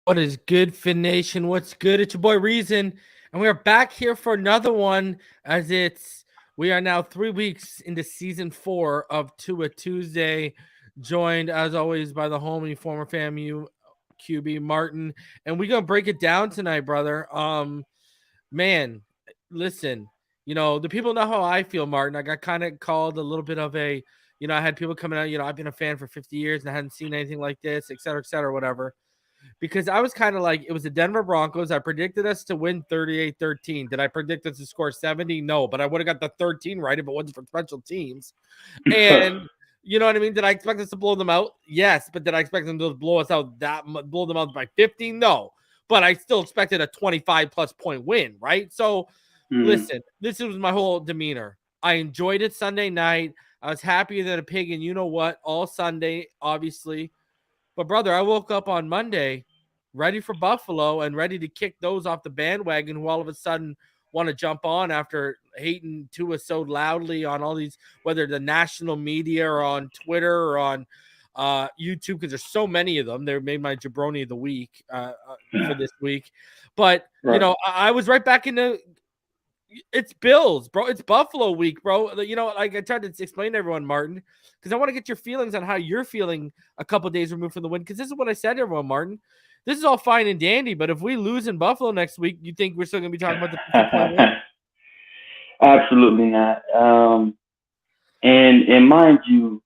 What is good, Fin Nation? What's good? It's your boy Reason, and we are back here for another one. We are now 3 weeks into season 4 of Tua Tuesday, joined as always by the homie, former FAMU QB Martin, and we're gonna break it down tonight, brother. Man, listen, the people know how I feel, Martin. I got kind of called a little bit of a, I had people coming out. I've been a fan for 50 years and I hadn't seen anything like this, et cetera, whatever. Because I was kind of like, it was the Denver Broncos. I predicted us to win 38-13. Did I predict us to score 70? No, but I would have got the 13 right if it wasn't for special teams. And you know what I mean? Did I expect us to blow them out? Yes, but did I expect them to blow them out by 50? No, but I still expected a 25-plus point win, right? So, listen, this was my whole demeanor. I enjoyed it Sunday night. I was happier than a pig, and you know what? All Sunday, obviously. But, brother, I woke up on Monday ready for Buffalo and ready to kick those off the bandwagon who all of a sudden want to jump on after hating Tua so loudly on all these, whether the national media or on Twitter or on YouTube, because there's so many of them. They made my jabroni of the week for this week. But, I was right back into – it's Bills, bro. It's Buffalo week, bro. Like I tried to explain to everyone, Martin, because I want to get your feelings on how you're feeling a couple days removed from the win. Because this is what I said to everyone, Martin. This is all fine and dandy, but if we lose in Buffalo next week, you think we're still going to be talking about the 50-point win? Absolutely not. And mind you,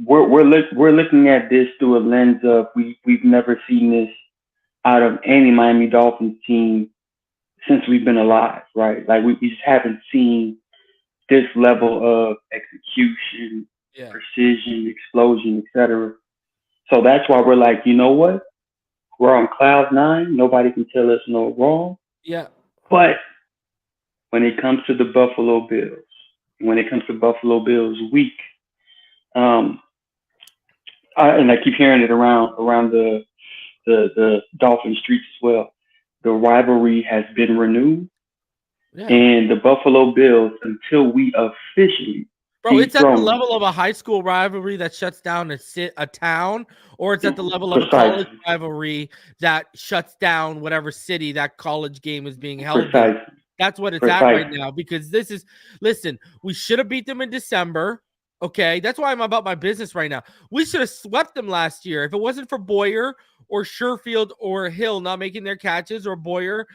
we're looking at this through a lens of we've never seen this out of any Miami Dolphins team since we've been alive, right? Like we just haven't seen this level of execution, precision, explosion, etc. So that's why we're like, you know what? We're on cloud 9. Nobody can tell us no wrong. Yeah. But when it comes to the Buffalo Bills, when it comes to Buffalo Bills week, and I keep hearing it around the Dolphin streets as well. The rivalry has been renewed, and the Buffalo Bills, until we officially it's at the level of a high school rivalry that shuts down a town, or it's at the level of a college rivalry that shuts down whatever city that college game is being held in. That's what it's at right now, because listen, we should have beat them in December. Okay, that's why I'm about my business right now. We should have swept them last year. If it wasn't for Boyer or Sherfield or Hill not making their catches, or Boyer,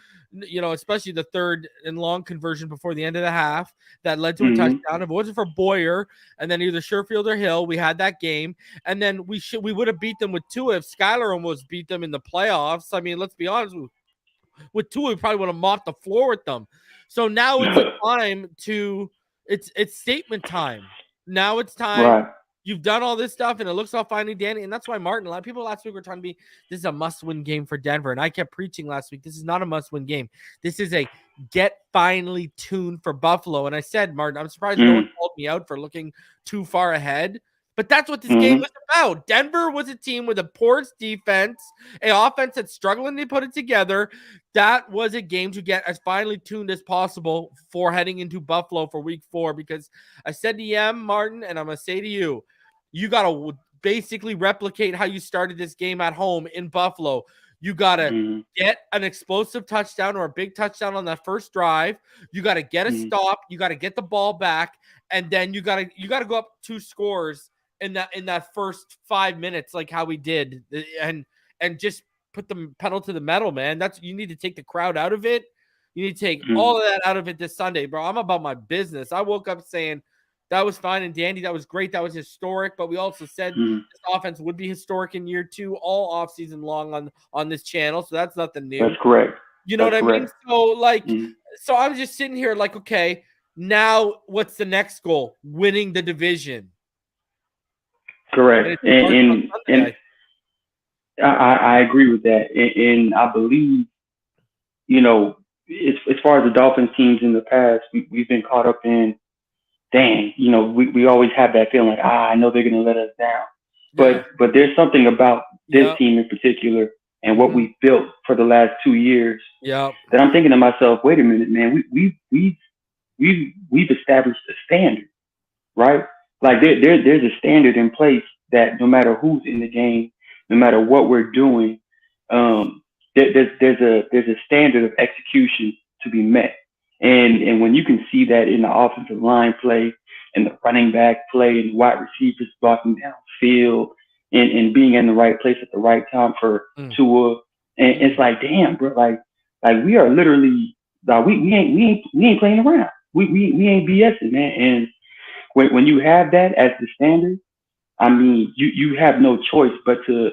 especially the third and long conversion before the end of the half that led to a touchdown. If it wasn't for Boyer and then either Sherfield or Hill, we had that game. And then we would have beat them with Tua if Skylar almost beat them in the playoffs. I mean, let's be honest, with Tua, we probably would have mopped the floor with them. So now it's time it's statement time. Now it's time. Right. You've done all this stuff, and it looks all fine and dandy. And that's why, Martin, a lot of people last week were trying to be, this is a must-win game for Denver. And I kept preaching last week, this is not a must-win game. This is a get finely tuned for Buffalo. And I said, Martin, I'm surprised no one called me out for looking too far ahead. But that's what this game was about. Denver was a team with a porous defense, an offense that's struggling to put it together. That was a game to get as finely tuned as possible for heading into Buffalo for week 4. Because I said to Martin, and I'm going to say to you, you got to basically replicate how you started this game at home in Buffalo. You got to get an explosive touchdown or a big touchdown on that first drive. You got to get a stop. You got to get the ball back. And then you got to go up 2 scores in that first 5 minutes, like how we did, and just put the pedal to the metal, man. You need to take the crowd out of it. You need to take all of that out of it this Sunday, bro. I'm about my business. I woke up saying that was fine and dandy. That was great. That was historic. But we also said this offense would be historic in year 2, all offseason long on this channel. So that's nothing new. That's correct. You know what I mean? So so I'm just sitting here like, okay, now what's the next goal? Winning the division. Correct. And I agree with that. And I believe, as far as the Dolphins teams in the past, we've been caught up in, dang, we always have that feeling like, I know they're going to let us down. But there's something about this team in particular and what we've built for the last 2 years that I'm thinking to myself, wait a minute, man, we've established a standard, right? Like there's a standard in place that no matter who's in the game, no matter what we're doing, there's a standard of execution to be met, and when you can see that in the offensive line play and the running back play and the wide receivers blocking downfield and being in the right place at the right time for Tua, and it's like, damn, bro, like we are literally like we ain't playing around. We ain't BSing, man. And when you have that as the standard, I mean, you have no choice but to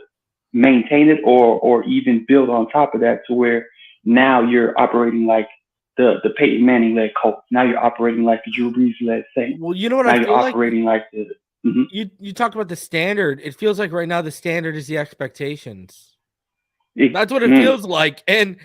maintain it or even build on top of that to where now you're operating like the Peyton Manning led Colts. Now you're operating like the Drew Brees led Saints. Well, you know what now I you're feel operating like the you talked about the standard. It feels like right now the standard is the expectations. That's what it feels like. And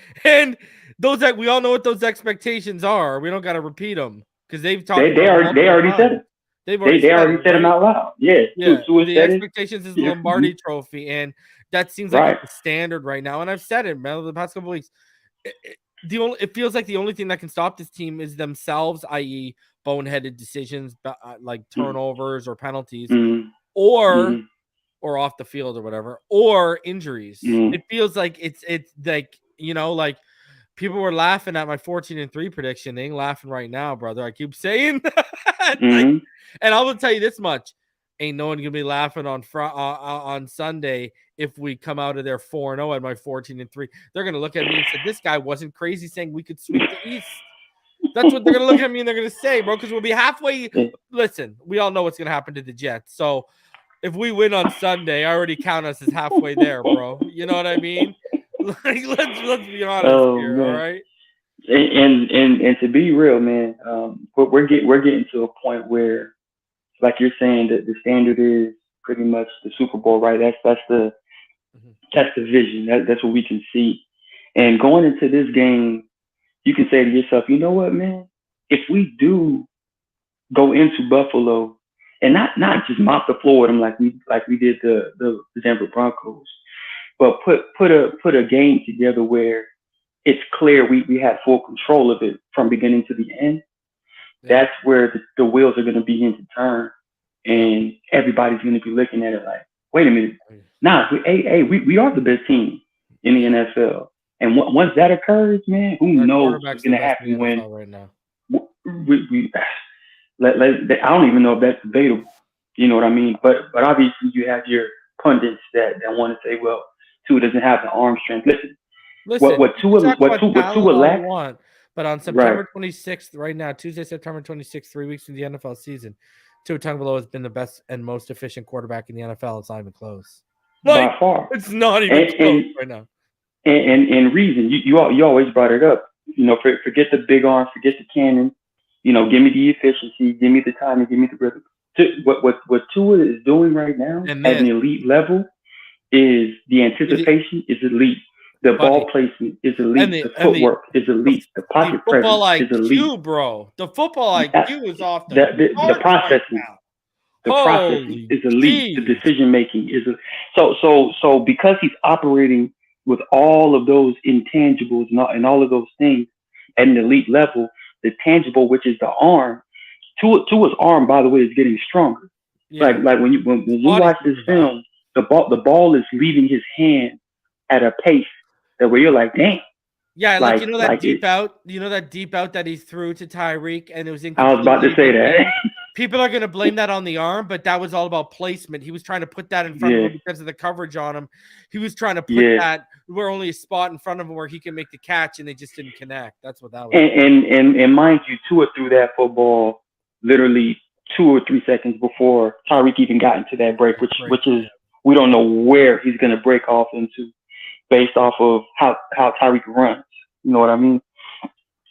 those that we all know what those expectations are. We don't got to repeat them because they've talked. They already said it. They already said them out loud. Yeah. The expectations is the Lombardi Trophy, and that seems like it's the standard right now. And I've said it, man, the past couple of weeks. It feels like the only thing that can stop this team is themselves, i.e., boneheaded decisions like turnovers or penalties, or off the field or whatever, or injuries. It feels like it's like, you know, like people were laughing at my 14-3 prediction. They ain't laughing right now, brother. I keep saying and I will tell you this much: ain't no one gonna be laughing on Sunday if we come out of there 4-0 at my 14-3. They're gonna look at me and say, "This guy wasn't crazy saying we could sweep the East." That's what they're gonna look at me and they're gonna say, bro, because we'll be halfway. Listen, we all know what's gonna happen to the Jets, so if we win on Sunday, I already count us as halfway there, bro. You know what I mean? Like, let's be honest here, man. All right? And to be real, man, we're getting to a point where, like you're saying, that the standard is pretty much the Super Bowl, right? That's the vision. That's what we can see. And going into this game, you can say to yourself, you know what, man? If we do go into Buffalo and not just mop the floor with them like we did the Denver Broncos, but put a game together where it's clear we have full control of it from beginning to the end. Yeah. That's where the wheels are going to begin to turn, and everybody's going to be looking at it like, wait a minute, we are the best team in the NFL. And once that occurs, man, who knows what's going to happen when right now. I don't even know if that's debatable. You know what I mean? But obviously you have your pundits that want to say, well, Tua doesn't have the arm strength. Listen, what Tua lacks. But on September 26th, right now, Tuesday, September 26th, 3 weeks in the NFL season, Tua Tagoailoa has been the best and most efficient quarterback in the NFL. It's not even close. By far. It's not even close right now. And reason, you always brought it up. You know, forget the big arm, forget the cannon. You know, give me the efficiency, give me the timing, give me the rhythm. What Tua is doing right now at an elite level is the anticipation is elite. The ball placement is elite. The footwork is elite. The pocket presence is elite. Bro. The football IQ is off the processing. Right, the processing is elite. The decision making is so because he's operating with all of those intangibles and all of those things at an elite level, the tangible, which is the arm, Tua's arm, by the way, is getting stronger. Yeah. Like when you watch this film, the ball is leaving his hand at a pace that where you're like, damn. Yeah, like you know that deep out, that he threw to Tyreek, and it was incomplete. I was about to say that. People are going to blame that on the arm, but that was all about placement. He was trying to put that in front of him because of the coverage on him. He was trying to put that where only a spot in front of him where he can make the catch, and they just didn't connect. That's what that was. And mind you, Tua threw that football literally 2 or 3 seconds before Tyreek even got into that break, which is we don't know where he's going to break off into based off of how Tyreek runs. You know what I mean?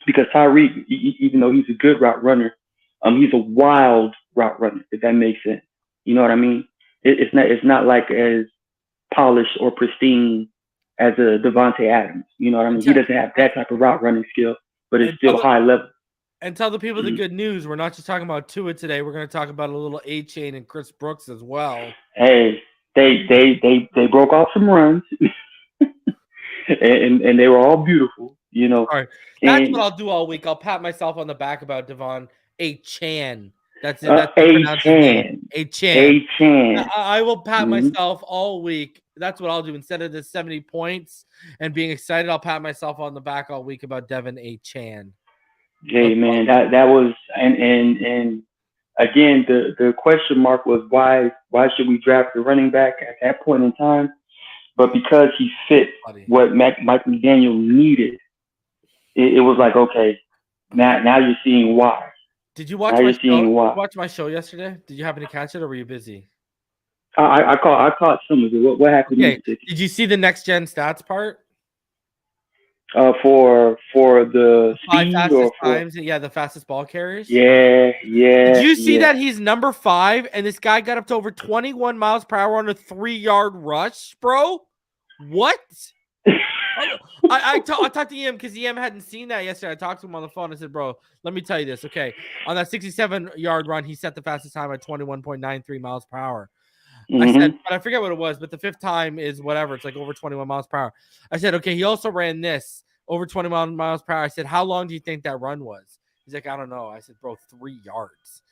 Because Tyreek, even though he's a good route runner, he's a wild route runner, if that makes sense. You know what I mean? It's not like as polished or pristine as a Devontae Adams. You know what I mean? He doesn't have that type of route running skill, but it's still high level. And tell the people the good news. We're not just talking about Tua today. We're going to talk about a little Achane and Chris Brooks as well. Hey, they broke off some runs, and they were all beautiful. You know. All right. That's what I'll do all week. I'll pat myself on the back about De'Von Achane. That's it. That's how you pronounce his name. Achane. Achane. I will pat myself all week. That's what I'll do. Instead of the 70 points and being excited, I'll pat myself on the back all week about De'Von Achane. Hey man, that was and again the question mark was why should we draft the running back at that point in time? But because he fit what Mike McDaniel needed, it was like, okay, now you're seeing why. Did you watch my show? Did you watch my show yesterday? Did you happen to catch it, or were you busy? I caught some of it. What happened? Okay. Did you see the next gen stats part? For the speed fastest times, the fastest ball carriers. Yeah. Did you see that he's number 5, and this guy got up to over 21 miles per hour on a 3-yard rush, bro? What? I talked to EM because EM hadn't seen that yesterday. I talked to him on the phone. I said, bro, let me tell you this. Okay, on that 67-yard run, he set the fastest time at 21.93 miles per hour. I said, but I forget what it was, but the 5th time is whatever. It's like over 21 miles per hour. I said, okay, he also ran this over 21 miles per hour. I said, how long do you think that run was? He's like, I don't know. I said, bro, 3 yards.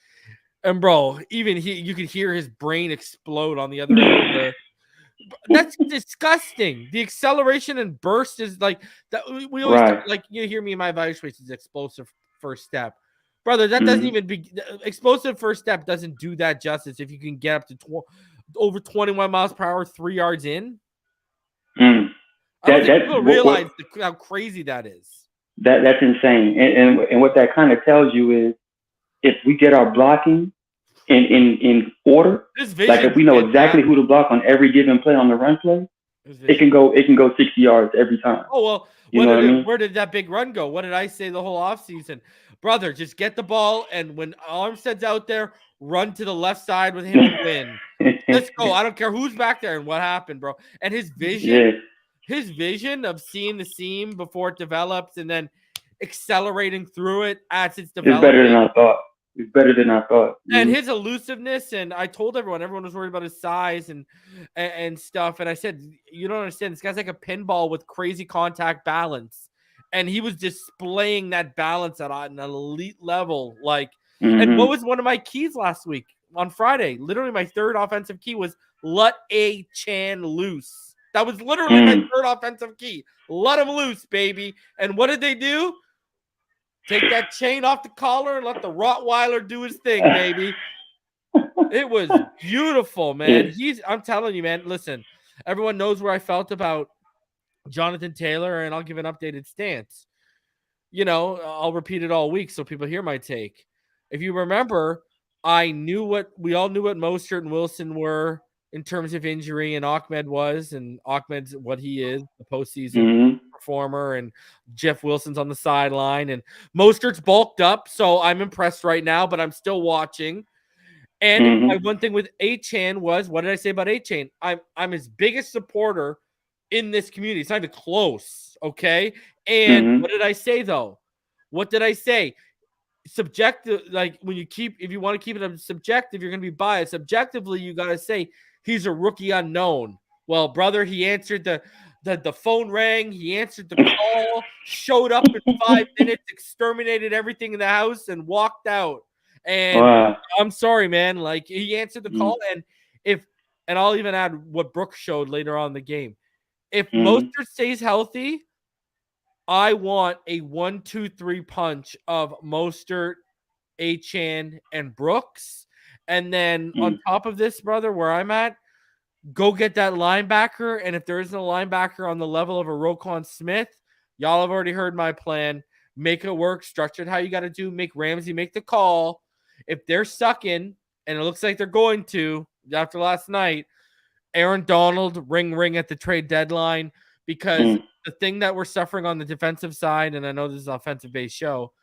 And bro, even you could hear his brain explode on the other end. That's disgusting. The acceleration and burst is like that. We always like you hear me in my evaluation is explosive first step. Brother, that doesn't even be explosive first step doesn't do that justice if you can get up to over 21 miles per hour, 3 yards in. I don't think people realize how crazy that is. That's insane. And what that kind of tells you is if we get our blocking in order, like if we know exactly who to block on every given play on the run play, it can go 60 yards every time. Oh well, you know what I mean? Where did that big run go? What did I say the whole offseason? Brother, just get the ball, and when Armstead's out there, run to the left side with him and win. Let's go. I don't care who's back there and what happened, bro. And his vision of seeing the seam before it develops and then accelerating through it as it's developing. It's better than I thought. It's better than I thought. And his elusiveness, and I told everyone was worried about his size and stuff. And I said, you don't understand. This guy's like a pinball with crazy contact balance. And he was displaying that balance at an elite level. Like, and what was one of my keys last week on Friday? Literally, my 3rd offensive key was let Achane loose. That was literally my 3rd offensive key. Let him loose, baby. And what did they do? Take that chain off the collar and let the Rottweiler do his thing, baby. It was beautiful, man. I'm telling you, man. Listen, everyone knows where I felt about Jonathan Taylor, and I'll give an updated stance. You know, I'll repeat it all week so people hear my take. If you remember, we all knew what Mostert and Wilson were in terms of injury, and Ahmed was, and Ahmed's what he is, the postseason performer, and Jeff Wilson's on the sideline, and Mostert's bulked up, so I'm impressed right now, but I'm still watching. And my one thing with Achane was, what did I say about Achane? I'm his biggest supporter in this community. It's not even close, okay? And what did I say, though? What did I say? Subjective, like if you want to keep it subjective, you're going to be biased. Subjectively, you got to say he's a rookie unknown. Well, brother, he answered the phone rang. He answered the call, showed up in 5 minutes, exterminated everything in the house, and walked out. And I'm sorry, man. Like, he answered the call, and I'll even add what Brooks showed later on in the game. If Mostert stays healthy, I want a 1-2-3 punch of Mostert, Achane, and Brooks. And then on top of this, brother, where I'm at, go get that linebacker. And if there isn't a linebacker on the level of a Roquan Smith, y'all have already heard my plan. Make it work. Structure it how you got to do. Make Ramsey make the call. If they're sucking, and it looks like they're going to after last night, Aaron Donald, ring at the trade deadline, because the thing that we're suffering on the defensive side, and I know this is an offensive-based show,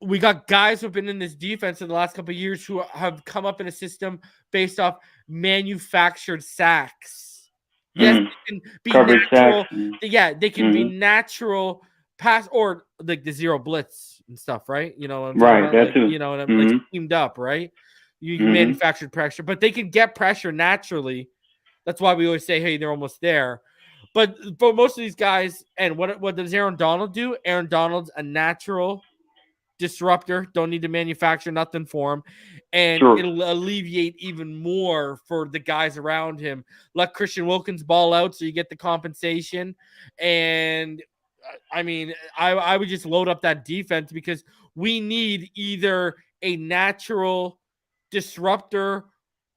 we got guys who have been in this defense in the last couple of years who have come up in a system based off manufactured sacks. Yes, they can be natural. Yeah, they can be natural pass or like the zero blitz and stuff, right? You know, right? That too. You know, and I'm like teamed up, right? You manufactured pressure, but they can get pressure naturally. That's why we always say, hey, they're almost there. But for most of these guys, and what does Aaron Donald do? Aaron Donald's a natural disruptor. Don't need to manufacture nothing for him. And it'll alleviate even more for the guys around him. Let Christian Wilkins ball out so you get the compensation. And I mean, I would just load up that defense because we need either a natural disruptor,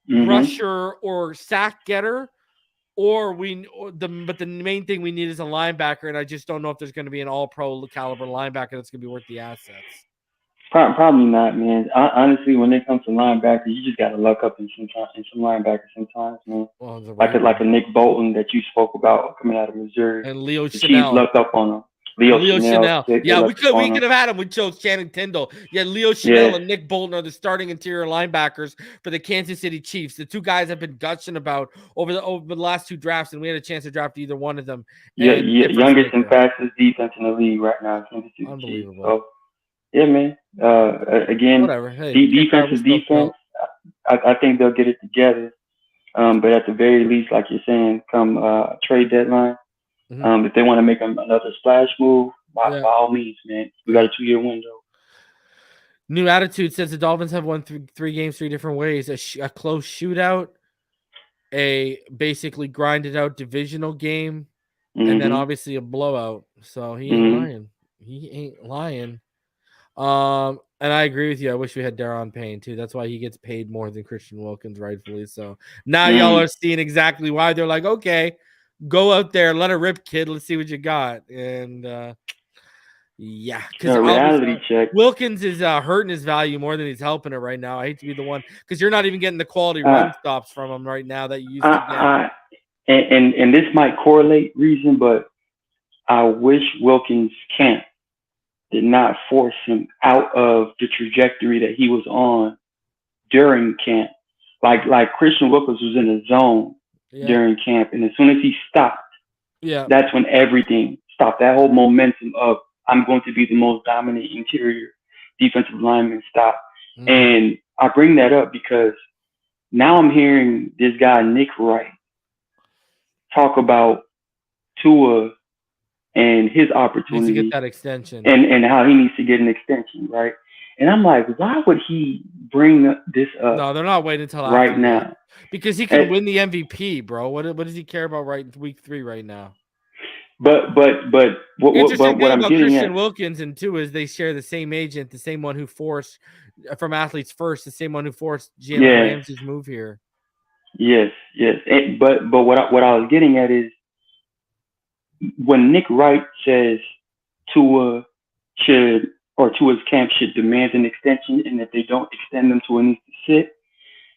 rusher, or sack getter, but the main thing we need is a linebacker, and I just don't know if there's going to be an all-pro caliber linebacker that's going to be worth the assets. Probably not, man. Honestly, when it comes to linebackers, you just got to luck up in some linebackers sometimes, man. Well, like a Nick Bolton that you spoke about coming out of Missouri, and Leo the Chanel. Chiefs lucked up on him. Leo Chanel. Yeah, we could have had him. We chose Channing Tindall. Yeah, Leo Chanel and Nick Bolton are the starting interior linebackers for the Kansas City Chiefs. The two guys have been gushing about over the last two drafts, and we had a chance to draft either one of them. Youngest and fastest defense in the league right now. Kansas City Unbelievable. Chiefs. So, yeah, man. Again, defense is defense. I think they'll get it together. But at the very least, like you're saying, come trade deadline, if they want to make another splash move, by all means, man, we got a 2-year window. New Attitude says the Dolphins have won three games 3 different ways: a close shootout, a basically grinded out divisional game, and then obviously a blowout. So he ain't lying. He ain't lying. And I agree with you. I wish we had De'Von Achane too. That's why he gets paid more than Christian Wilkins, rightfully. So now y'all are seeing exactly why they're like, okay, go out there, let it rip, kid. Let's see what you got. And because reality check. Wilkins is hurting his value more than he's helping it right now. I hate to be the one because you're not even getting the quality run stops from him right now that you used to get. And this might correlate reason, but I wish Wilkins can't. Did not force him out of the trajectory that he was on during camp. Like Christian Wilkins was in a zone during camp, and as soon as he stopped, that's when everything stopped. That whole momentum of I'm going to be the most dominant interior defensive lineman stopped. And I bring that up because now I'm hearing this guy Nick Wright talk about Tua and his opportunity to get that extension and how he needs to get an extension, right? And I'm like, why would he bring this up? No, they're not waiting until right now because he can win the MVP, bro. What does he care about week 3 right now? But what I'm getting Christian at, Wilkins and Tua is they share the same agent, the same one who forced from Athletes First, the same one who forced Jalen Ramsey's move here. Yes. But what I was getting at is, when Nick Wright says Tua's camp should demand an extension, and if they don't extend them, Tua needs to sit,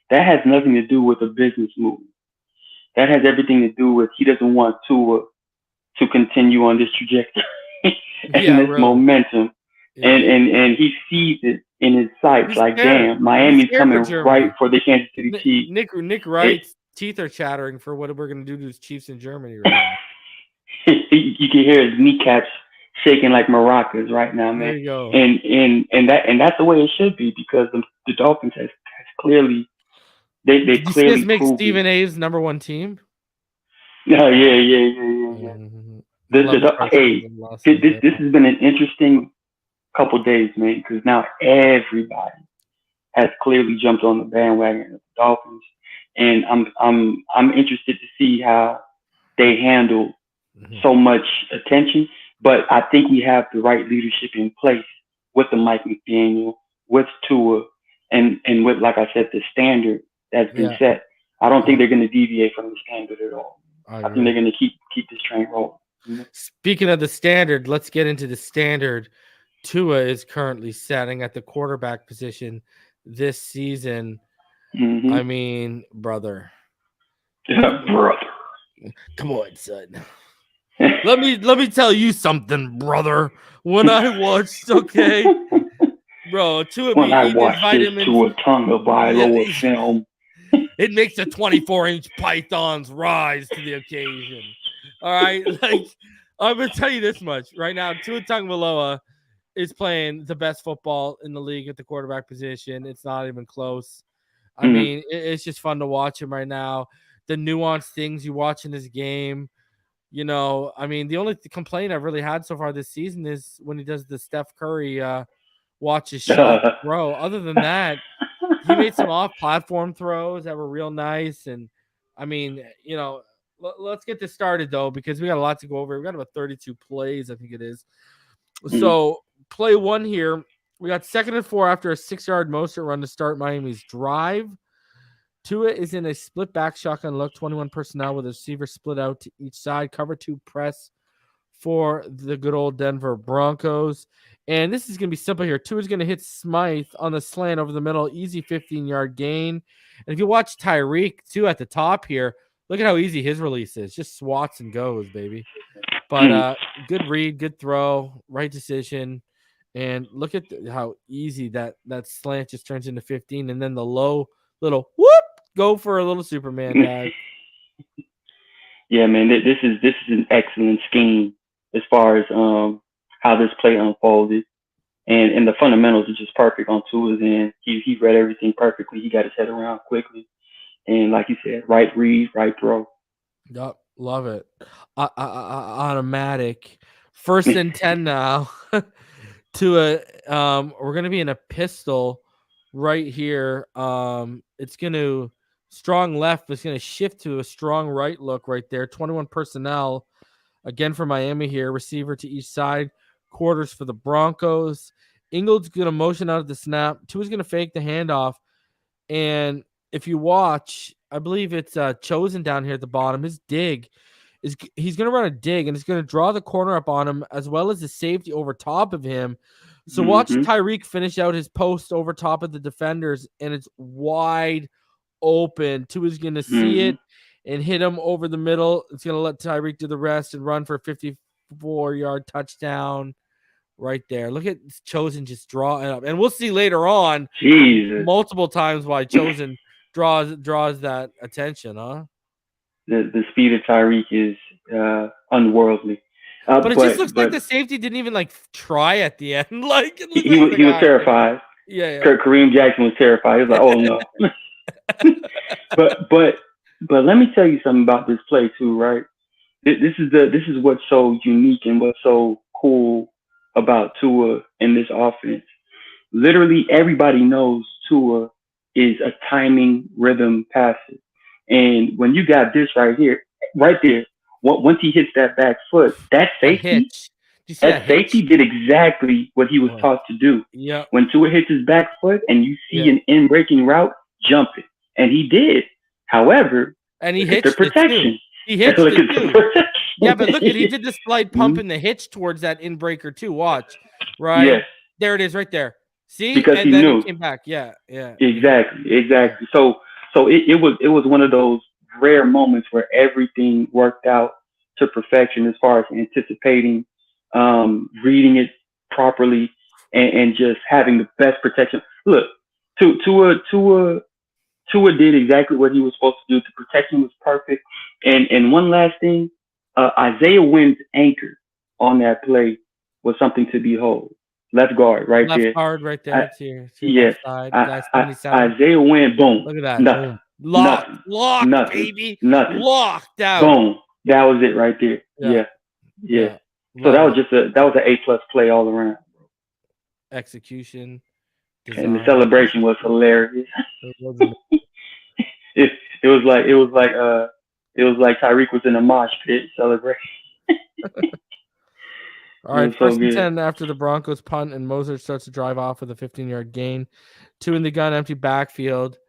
that has nothing to do with a business move. That has everything to do with he doesn't want Tua to continue on this trajectory and this momentum. Yeah. And he sees it in his sights, like, damn, Miami's coming right for the Kansas City Chiefs. Nick Wright's teeth are chattering for what we're going to do to his Chiefs in Germany right now. You can hear his kneecaps shaking like maracas right now, man. There you go. And that's the way it should be, because the Dolphins has clearly they clearly make Stephen A's number 1 team. No, yeah. This has been an interesting couple days, man, because now everybody has clearly jumped on the bandwagon of the Dolphins, and I'm interested to see how they handle so much attention. But I think we have the right leadership in place with the Mike McDaniel, with Tua, and with, like I said, the standard that's been set. I don't think they're going to deviate from the standard at all. I think they're going to keep this train rolling. Mm-hmm. Speaking of the standard, let's get into the standard Tua is currently setting at the quarterback position this season. Mm-hmm. I mean, brother. Come on, son. Let me tell you something, brother. When I watched, bro, when I watched this Tua Tagoailoa film, it makes the 24-inch pythons rise to the occasion. All right, like, I'm gonna tell you this much right now: Tua Tagoailoa is playing the best football in the league at the quarterback position. It's not even close. I mean, it's just fun to watch him right now. The nuanced things you watch in this game. You know, I mean, the only complaint I've really had so far this season is when he does the Steph Curry watch his shot throw. Other than that, he made some off-platform throws that were real nice. And, I mean, let's get this started, though, because we got a lot to go over. We got about 32 plays, I think it is. So, play one here. We got 2nd and 4 after a 6-yard Mostert run to start Miami's drive. Tua is in a split back shotgun look, 21 personnel with a receiver split out to each side. Cover 2 press for the good old Denver Broncos. And this is going to be simple here. Tua is going to hit Smythe on the slant over the middle, easy 15-yard gain. And if you watch Tyreek, too, at the top here, look at how easy his release is. Just swats and goes, baby. But good read, good throw, right decision. And look at how easy that slant just turns into 15. And then the low little whoop, go for a little Superman dive. Yeah, man, this is an excellent scheme as far as how this play unfolded. And the fundamentals are just perfect on Tua's end. He read everything perfectly. He got his head around quickly. And like you said, right read, right throw. Yep, love it. Automatic. 1st and 10 now. Tua, we're going to be in a pistol right here. It's going to strong left, but it's going to shift to a strong right look right there. 21 personnel again for Miami here. Receiver to each side. Quarters for the Broncos. Ingles going to motion out of the snap. Tua's going to fake the handoff. And if you watch, I believe it's Chosen down here at the bottom. His dig is he's going to run a dig, and it's going to draw the corner up on him as well as the safety over top of him. So watch Tyreek finish out his post over top of the defenders, and it's wide open. Tua's going to see it and hit him over the middle. It's going to let Tyreek do the rest and run for a 54-yard touchdown right there. Look at Chosen just draw it up. And we'll see later on multiple times why Chosen draws that attention, huh? The speed of Tyreek is unworldly. But it just looks like the safety didn't even try at the end. He was terrified. Yeah. Kareem Jackson was terrified. He was like, "Oh no." but let me tell you something about this play too, right? This is what's so unique and what's so cool about Tua in this offense. Literally everybody knows Tua is a timing rhythm passer. And when you got this right here, right there, once he hits that back foot, that safety did exactly what he was taught to do. Yeah. When Tua hits his back foot and you see an in-breaking route, jump it. And he did. However, and he hitched the protection. He hitched it too. Yeah, but look at he did the slide pump in the hitch towards that in-breaker too. Watch. Right? Yes. There it is right there. See? Because and he then knew. He came back. Yeah. Exactly. So it was one of those rare moments where everything worked out to perfection as far as anticipating, reading it properly, and just having the best protection. Look, Tua did exactly what he was supposed to do. The protection was perfect. And one last thing, Isaiah Wynn's anchor on that play was something to behold. Left guard right there. Left guard right there. Yes. Isaiah Wynn, boom. Look at that. Nothing. Locked, baby. Nothing. Locked out. Boom. That was it right there. Yeah. So that was an A+ play all around. Execution. Design. And the celebration was hilarious. It was like Tyreek was in a mosh pit celebrating. All right, 1st and 10 after the Broncos punt, and Mostert starts to drive off with a 15-yard gain. 2 in the gun, empty backfield.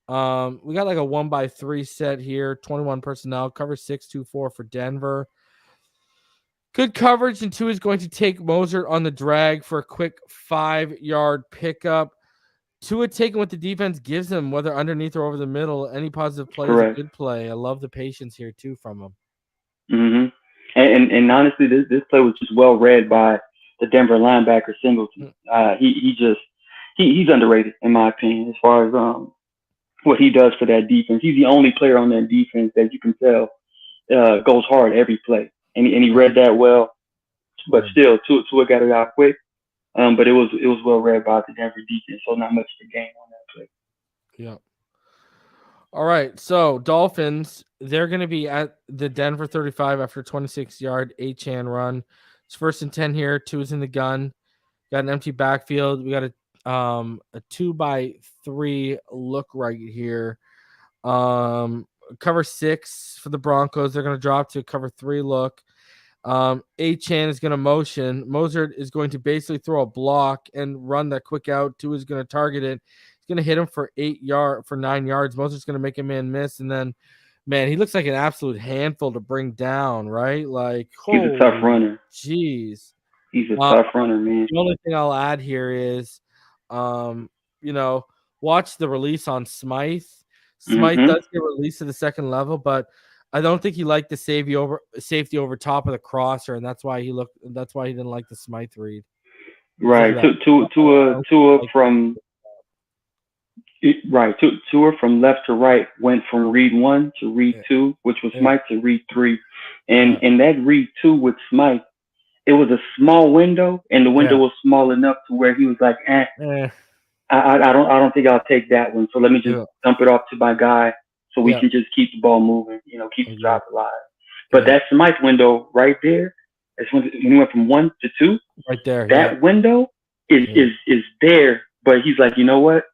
We got like a 1-by-3 set here, 21 personnel, cover 6-2-4 for Denver. Good coverage, and 2 is going to take Mostert on the drag for a quick 5-yard pickup. Tua taking what the defense gives him, whether underneath or over the middle. Any positive play is a good play. I love the patience here, too, from him. Mm-hmm. And honestly, this play was just well read by the Denver linebacker Singleton. He's underrated in my opinion as far as what he does for that defense. He's the only player on that defense that you can tell goes hard every play, and he read that well. But still, Tua got it out quick. But it was well read by the Denver defense, so not much to gain on that play. Yeah. All right, so Dolphins, they're going to be at the Denver 35 after a 26-yard Achane run. It's 1st and 10 here. 2 is in the gun. Got an empty backfield. We got a 2-by-3 look right here. Cover 6 for the Broncos. They're going to drop to cover 3 look. Achane is going to motion. Mostert is going to basically throw a block and run that quick out. Tua is going to target it. He's going to hit him for 9 yards. Mostert's going to make a man miss, and then, man, he looks like an absolute handful to bring down, right? Like, he's a tough runner. Jeez. He's a tough runner, man. The only thing I'll add here is, watch the release on Smythe. Smythe does get released to the second level, but I don't think he liked the safety over top of the crosser, and that's why he didn't like the Smythe read. Right. Tua from left to right went from read 1 to read 2, which was Smythe, to read 3. And that read 2 with Smythe, it was a small window, and the window was small enough to where he was like, I don't think I'll take that one. So let me just dump it off to my guy so we can just keep the ball moving, keep the drive alive. But that Smythe window right there, that's when he went from 1 to 2. Right there. That window is there, but he's like, you know what?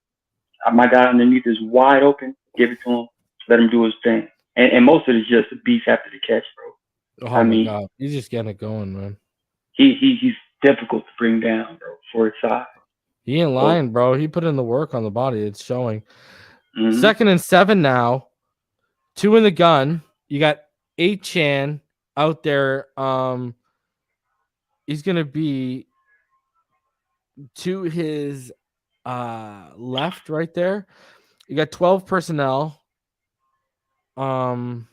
My guy underneath is wide open. Give it to him. Let him do his thing. And most of it is just a beast after the catch, bro. Oh, my God. He's just getting it going, man. He's difficult to bring down, bro, for his size. He ain't lying, bro. He put in the work on the body. It's showing. 2nd and 7 now. 2 in the gun. You got Achane out there. He's going to be to his left right there. You got 12 personnel. Hold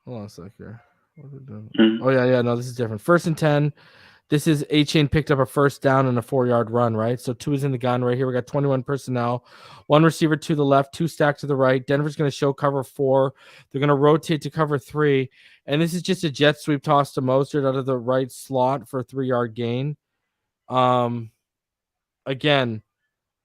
on a sec here. Oh, yeah. No, this is different. 1st and 10. This is Achane picked up a 1st down and a 4-yard run, right? So 2 is in the gun right here. We got 21 personnel. 1 receiver to the left, 2 stacked to the right. Denver's going to show cover 4. They're going to rotate to cover 3. And this is just a jet sweep toss to Mostert out of the right slot for a 3-yard gain. Again,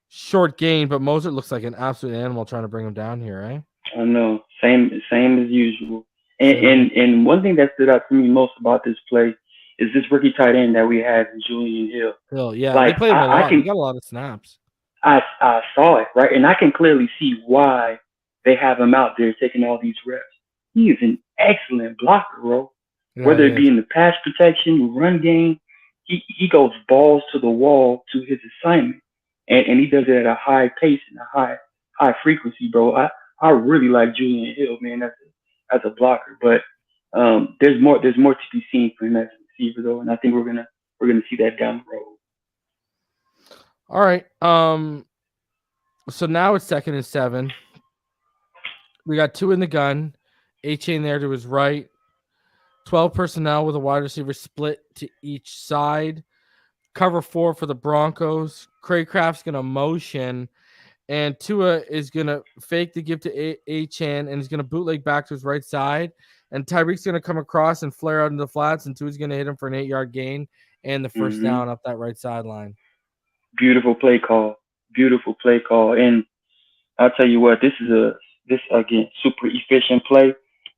short gain, but Mostert looks like an absolute animal trying to bring him down here, right? I know. Same as usual. And one thing that stood out to me most about this play is this rookie tight end that we had in Julian Hill. Yeah. Like, they played him a lot. He got a lot of snaps. I saw it, right? And I can clearly see why they have him out there taking all these reps. He is an excellent blocker, bro. Yeah, whether it be in the pass protection, run game, he goes balls to the wall to his assignment. And he does it at a high pace and a high frequency, bro. I really like Julian Hill, man, as a blocker. But there's more to be seen for him as a receiver, though, and I think we're gonna see that down the road. All right. So now it's 2nd and 7. We got 2 in the gun. Achane there to his right. 12 personnel with a wide receiver split to each side. Cover 4 for the Broncos. Craycraft's going to motion, and Tua is going to fake the give to Achane, and he's going to bootleg back to his right side. And Tyreek's going to come across and flare out into the flats, and Tua's going to hit him for an 8-yard gain and the 1st down up that right sideline. Beautiful play call. And I'll tell you what, this again, super efficient play.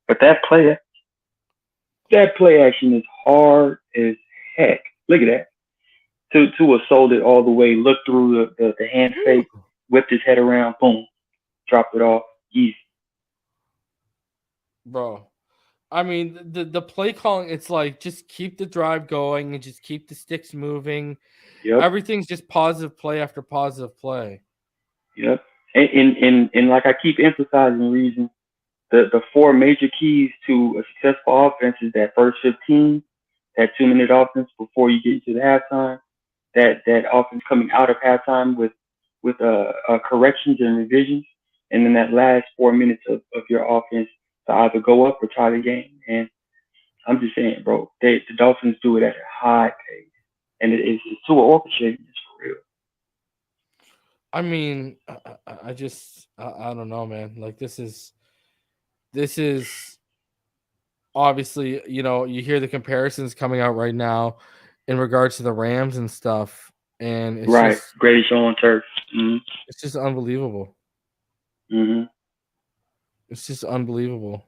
But that play action is hard as heck. Look at that. Tua sold it all the way, looked through the hand fake, whipped his head around, boom, dropped it off. Easy. Bro. I mean, the play calling, it's like just keep the drive going and just keep the sticks moving. Yep. Everything's just positive play after positive play. Yep. And like I keep emphasizing, reason the 4 major keys to a successful offense is that first 15, that 2-minute offense before you get into the halftime, that offense coming out of halftime with corrections and revisions, and then that last 4 minutes of your offense to either go up or tie the game. And I'm just saying, bro, the Dolphins do it at a high pace, and it's Tua orchestrating this for real. I mean, I don't know, man. Like this is obviously, you hear the comparisons coming out right now in regards to the Rams and stuff, and it's just, greatest show on turf. It's just unbelievable. It's just unbelievable.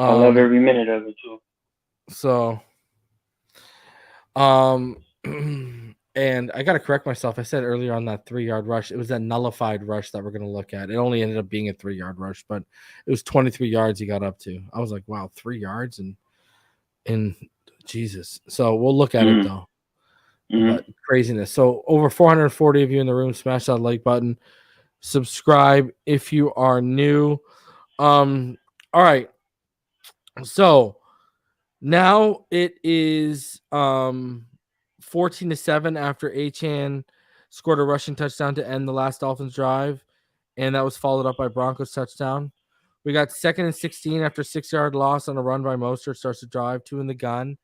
I love every minute of it too. So, and I got to correct myself. I said earlier on that 3-yard rush, it was that nullified rush that we're going to look at. It only ended up being a 3-yard rush, but it was 23 yards he got up to. I was like, wow, 3 yards and Jesus. So we'll look at it though. But craziness. So over 440 of you in the room, smash that like button. Subscribe if you are new. All right. So now it is 14-7 after Achane scored a rushing touchdown to end the last Dolphins drive, and that was followed up by Broncos touchdown. We got 2nd and 16 after 6-yard loss on a run by Mostert. Starts to drive, 2 in the gun.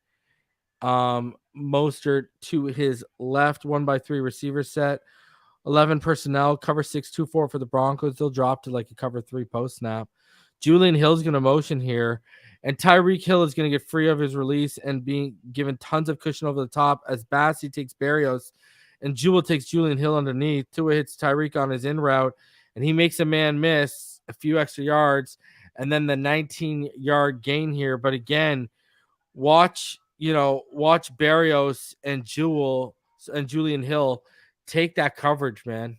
Mostert to his left, 1-by-3 receiver set, 11 personnel, cover 6, 2-4 for the Broncos. They'll drop to like a cover 3 post snap. Julian Hill's going to motion here, and Tyreek Hill is going to get free of his release and being given tons of cushion over the top as Bassie takes Berrios and Jewell takes Julian Hill underneath. Tua hits Tyreek on his in route, and he makes a man miss a few extra yards, and then the 19-yard gain here. But again, watch Berrios and Jewell and Julian Hill take that coverage, man.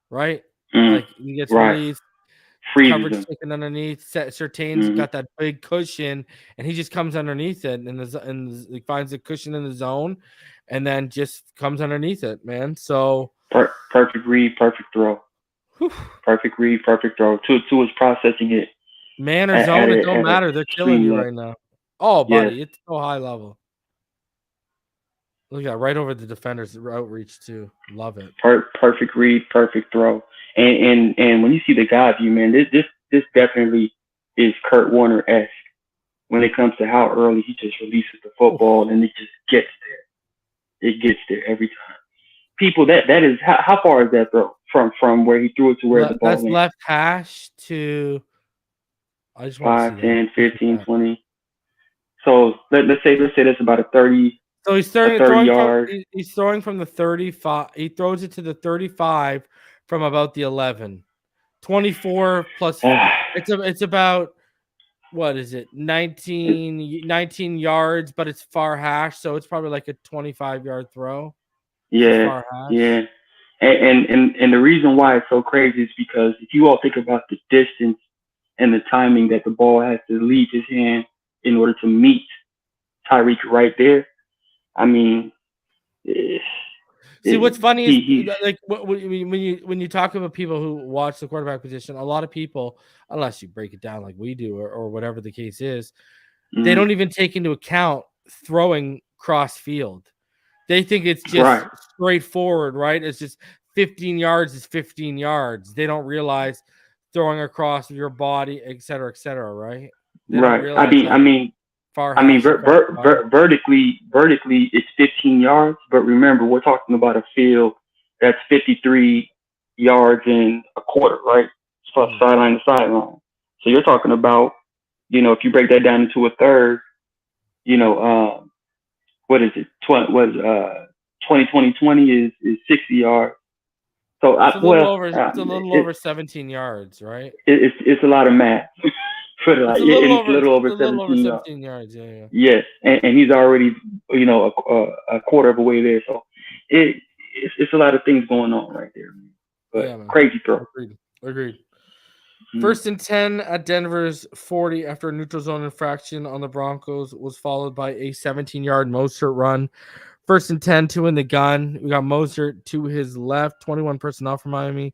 Right? Like he gets released, coverage taken underneath. Surtain's got that big cushion, and he just comes underneath it, and he finds the cushion in the zone, and then just comes underneath it, man. So perfect read, perfect throw. Whew. Perfect read, perfect throw. Tua's processing it. Man or zone, it don't matter. They're killing you right now. Oh, buddy, it's so high level. Look at that, right over the defender's outreach too. Love it. Perfect read, perfect throw. And when you see the guy view, man, this definitely is Kurt Warner-esque when it comes to how early he just releases the football and it just gets there. It gets there every time. People, that is how far is that throw from where he threw it to where the ball that's went? Left hash to I just 5, 10, 15, 20. So let's say that's about a 30. So he's he's throwing from the 35. He throws it to the 35 from about the 11. 24 plus it's about, what is it? 19 yards, but it's far hash, so it's probably like a 25-yard throw. Yeah. Yeah. And the reason why it's so crazy is because if you all think about the distance and the timing that the ball has to leave his hand in order to meet Tyreek right there. I mean, see, what's funny is like when you talk about people who watch the quarterback position, a lot of people, unless you break it down like we do or whatever the case is, they don't even take into account throwing cross field. They think it's just straightforward, right? It's just 15 yards is 15 yards. They don't realize throwing across your body, et cetera, right? Vertically it's 15 yards, but remember we're talking about a field that's 53 yards and a quarter, right? Plus sideline to sideline. So you're talking about, if you break that down into a third, what is it? 20 is 60 yards. So it's a little over 17 yards, right? It's a lot of math. It's a little over 17 yards. Yeah. Yes, and he's already, a quarter of a way there. So it's a lot of things going on right there. But crazy throw. Agreed. 1st and 10 at Denver's 40 after a neutral zone infraction on the Broncos was followed by a 17-yard Mostert run. 1st and 10, 2 in the gun. We got Mostert to his left, 21 personnel for Miami.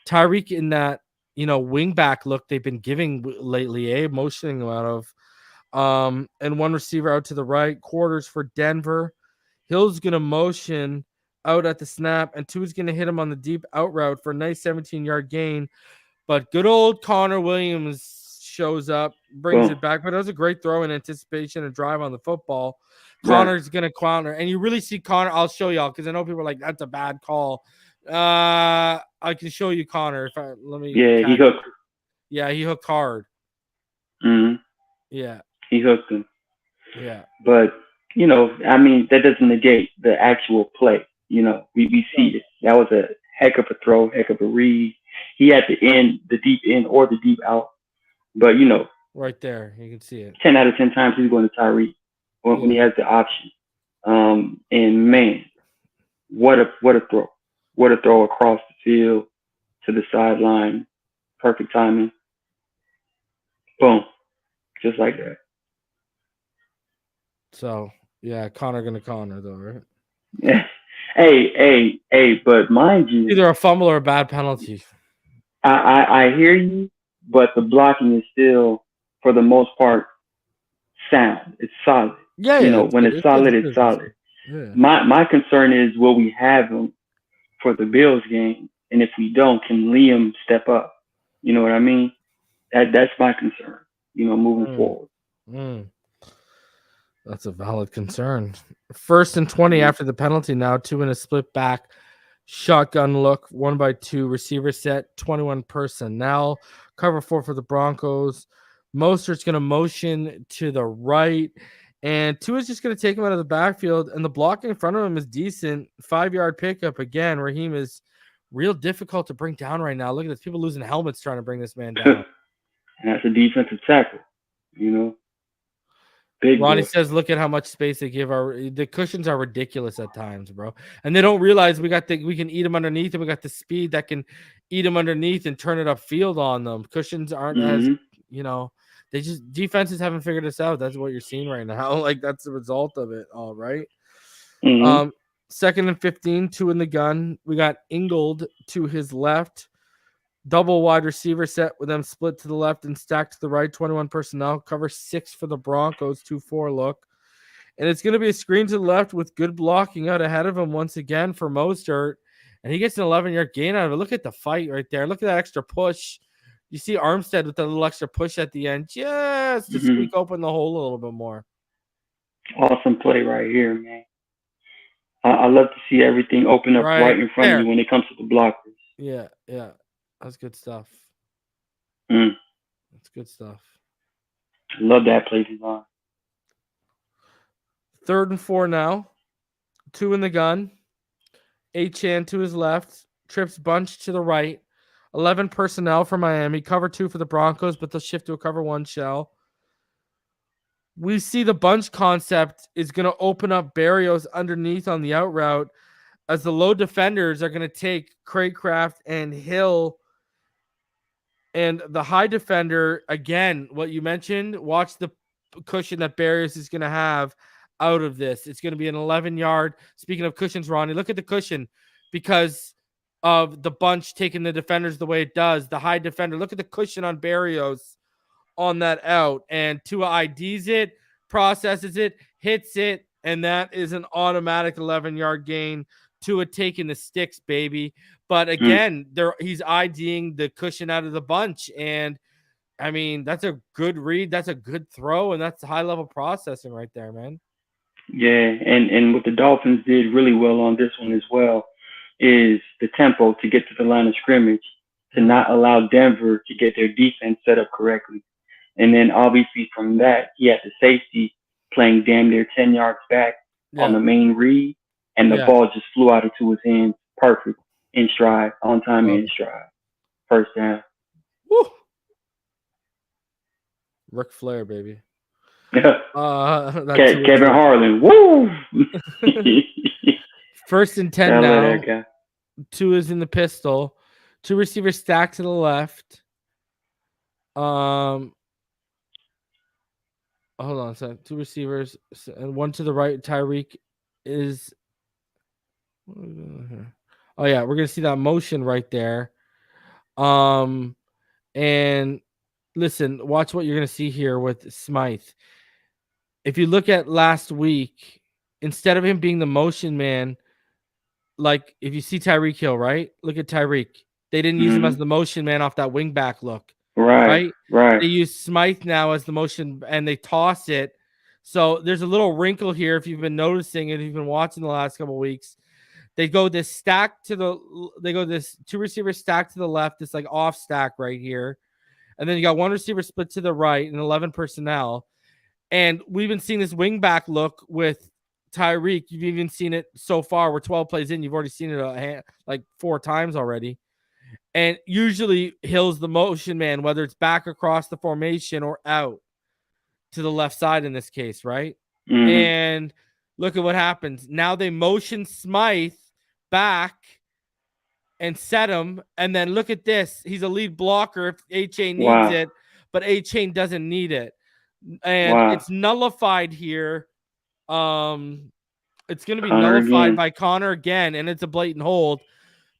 Tyreek in that, wing back look they've been giving lately, motioning him out of. And one receiver out to the right, quarters for Denver. Hill's going to motion out at the snap, and Tua's going to hit him on the deep out route for a nice 17-yard gain. But good old Connor Williams shows up, brings it back. But it was a great throw in anticipation and drive on the football. Connor's going to counter. And you really see Connor. I'll show y'all because I know people are like, that's a bad call. I can show you Connor. He hooked. Yeah, he hooked hard. Mm-hmm. Yeah. He hooked him. Yeah. But, that doesn't negate the actual play. We see it. That was a heck of a throw, heck of a read. He had to end the deep end or the deep out But right there, you can see it. 10 out of 10 times he's going to Tyreek when he has the option. And man, what a throw! What a throw across the field to the sideline. Perfect timing. Boom, just like that. So yeah, Connor gonna Connor though, right? Yeah. Hey, but mind you, Either a fumble or a bad penalty. I hear you, but the blocking is still, for the most part, sound. It's solid. Yeah, When it's solid, it's solid. Yeah. My concern is, will we have him for the Bills game? And if we don't, can Liam step up? You know what I mean? That's my concern. Moving forward. That's a valid concern. 1st and 20 after the penalty now. 2 in a split back. Shotgun look. 1-by-2. Receiver set. 21 personnel. Cover 4 for the Broncos. Mostert's going to motion to the right. And Tua is just going to take him out of the backfield. And the blocking in front of him is decent. 5-yard pickup again. Raheem is real difficult to bring down right now. Look at this. People losing helmets trying to bring this man down. And that's a defensive tackle. Big Ronnie boy. says, look at how much space they give. The cushions are ridiculous at times, bro. And they don't realize we can eat them underneath, and we got the speed that can eat them underneath and turn it upfield on them. Cushions aren't as, they just, defenses haven't figured this out. That's what you're seeing right now. Like, that's the result of it. All right. 2nd and 15, 2 in the gun. We got Ingold to his left. Double wide receiver set with them split to the left and stacked to the right. 21 personnel. Cover 6 for the Broncos. 2-4 look. And it's going to be a screen to the left with good blocking out ahead of him once again for Mostert. And he gets an 11-yard gain out of it. Look at the fight right there. Look at that extra push. You see Armstead with that little extra push at the end just to squeak open the hole a little bit more. Awesome play right here, man. I love to see everything open up right in front of you when it comes to the blockers. Yeah. That's good stuff. That's good stuff. I love that play design. 3rd and 4 now. 2 in the gun. Achane to his left. Trips bunch to the right. 11 personnel for Miami. Cover 2 for the Broncos, but they'll shift to a cover 1 shell. We see the bunch concept is going to open up Berrios underneath on the out route, as the low defenders are going to take Craycraft and Hill. And the high defender, again, what you mentioned, watch the cushion that Berrios is going to have out of this. It's going to be an 11-yard. Speaking of cushions, Ronnie, look at the cushion because of the bunch taking the defenders the way it does. The high defender, look at the cushion on Berrios on that out. And Tua IDs it, processes it, hits it, and that is an automatic 11-yard gain. Tua taking the sticks, baby. But again, he's IDing the cushion out of the bunch. And I mean, that's a good read. That's a good throw. And that's high level processing right there, man. Yeah. And what the Dolphins did really well on this one as well is the tempo to get to the line of scrimmage, to not allow Denver to get their defense set up correctly. And then obviously from that, he had the safety playing damn near 10 yards back on the main read. And the ball just flew out into his hands. Perfect. In stride. On time in stride. First down. Woo. Ric Flair, baby. Kevin Harlan. Woo! 1st and 10 now. 2 is in the pistol. 2 receivers stacked to the left. Hold on a second. 2 receivers and 1 to the right. Tyreek is... Oh yeah, we're gonna see that motion right there. And listen, watch what you're gonna see here with Smythe. If you look at last week, instead of him being the motion man, like if you see Tyreek Hill, right? Look at Tyreek. They didn't use him as the motion man off that wing back look. Right. They use Smythe now as the motion and they toss it. So there's a little wrinkle here if you've been noticing it, if you've been watching the last couple of weeks. They go this 2 receivers stack to the left, this like off stack right here. And then you got 1 receiver split to the right and 11 personnel. And we've been seeing this wing back look with Tyreek. You've even seen it so far. We're 12 plays in. You've already seen it like 4 times already. And usually Hill's the motion man, whether it's back across the formation or out to the left side in this case, right? Mm-hmm. And look at what happens. Now they motion Smythe back and set him. And then look at this. He's a lead blocker if Achane needs it, but Achane doesn't need it. And it's nullified here. It's going to be nullified by Connor again, and it's a blatant hold.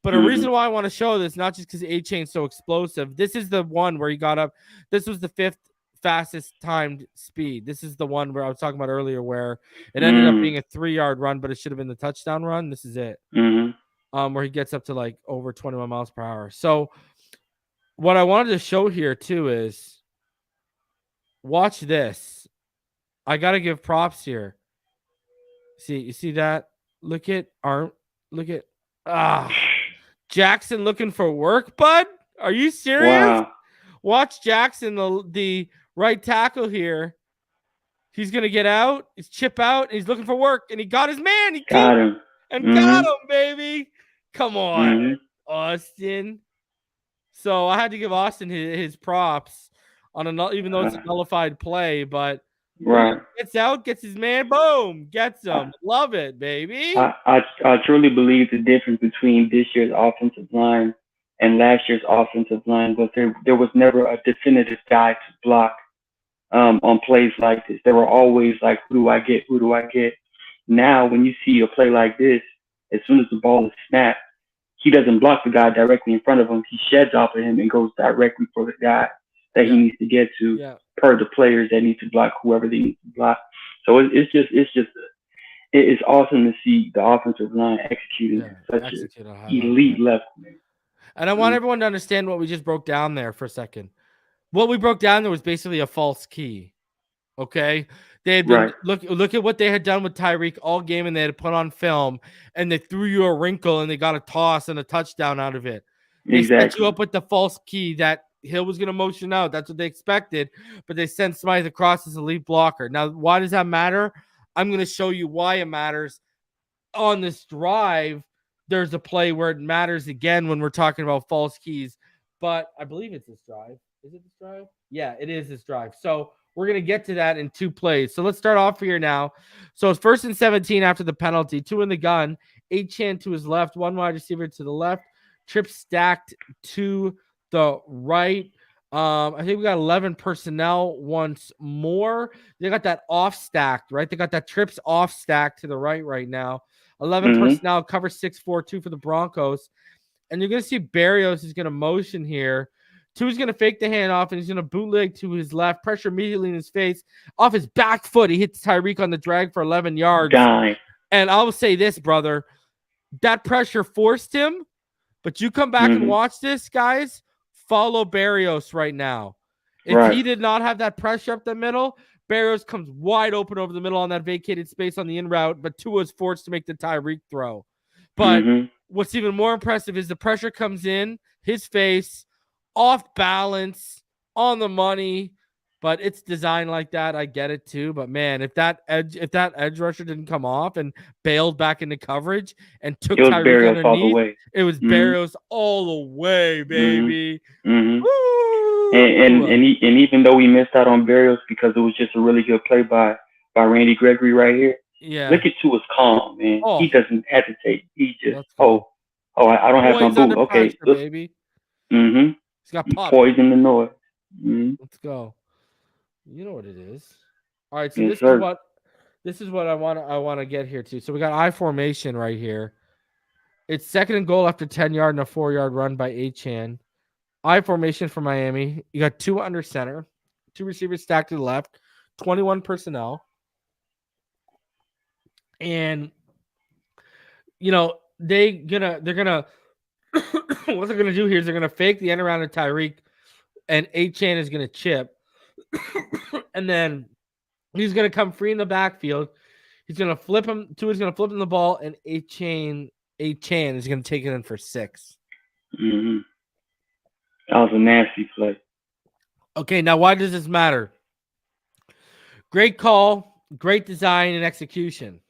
But a reason why I want to show this, not just because Achane's so explosive, this is the one where he got up. This was the 5th fastest timed speed. This is the one where I was talking about earlier where it ended up being a 3-yard run, but it should have been the touchdown run. This is it. Where he gets up to like over 21 miles per hour. So what I wanted to show here too is watch this. I got to give props here. See, you see that? Look at Jackson looking for work, bud. Are you serious? Watch Jackson, the right tackle here. He's gonna get out. He's chip out. And he's looking for work, and he got his man. He got him, got him, baby. Come on, Austin. So I had to give Austin his props on even though it's a nullified play, but gets out, gets his man, boom, gets him. Love it, baby. I truly believe the difference between this year's offensive line and last year's offensive line was there was never a definitive guy to block on plays like this. There were always like, who do I get? Who do I get? Now, when you see a play like this, as soon as the ball is snapped, he doesn't block the guy directly in front of him. He sheds off of him and goes directly for the guy that he needs to get to per the players that need to block whoever they need to block. So it's awesome to see the offensive line executing such an elite level. And I want everyone to understand what we just broke down there for a second. What we broke down there was basically a false key. Okay. They had been look at what they had done with Tyreek all game, and they had put on film, and they threw you a wrinkle and they got a toss and a touchdown out of it. They set you up with the false key that Hill was going to motion out. That's what they expected, but they sent Smythe across as a lead blocker. Now, why does that matter? I'm going to show you why it matters. On this drive, there's a play where it matters again when we're talking about false keys, but I believe it's this drive. Is it this drive? Yeah, it is this drive. So we're going to get to that in 2 plays. So let's start off here now. So it's 1st and 17 after the penalty. 2 in the gun. Achane to his left. 1 wide receiver to the left. Trip stacked to the right. I think we got 11 personnel once more. They got that off stacked, right? They got that trips off stacked to the right now. 11 personnel, cover 6-4-2 for the Broncos. And you're going to see Berrios is going to motion here. 2 is going to fake the handoff, and he's going to bootleg to his left. Pressure immediately in his face. Off his back foot, he hits Tyreek on the drag for 11 yards. And I will say this, brother. That pressure forced him, but you come back and watch this, guys. Follow Berrios right now. If he did not have that pressure up the middle, Berrios comes wide open over the middle on that vacated space on the in route, but Tua is forced to make the Tyreek throw. But what's even more impressive is the pressure comes in, his face, off balance, on the money, but it's designed like that. I get it too. But man, if that edge rusher didn't come off and bailed back into coverage and took Tyreek underneath, all the way. It was Berrios all the way, baby. And even though we missed out on Berrios because it was just a really good play by Randy Gregory right here. Yeah. Look at Tua's calm, man. He doesn't hesitate. He just I don't have my boot. Okay, pressure, baby. He's got pop. Poison the noise. Let's go. You know what it is. All right, so this is what I want to get here too. So we got I formation right here. It's 2nd and goal after 10-yard and a 4-yard run by Achane. I formation for Miami. You got 2 under center, 2 receivers stacked to the left, 21 personnel. And you know, they're gonna what they're gonna do here is they're gonna fake the end around of Tyreek, and Achane is gonna chip. And then he's going to come free in the backfield. He's going to flip him. Tua's going to flip him the ball, and Achane is going to take it in for 6. That was a nasty play. Okay, now why does this matter? Great call, great design, and execution.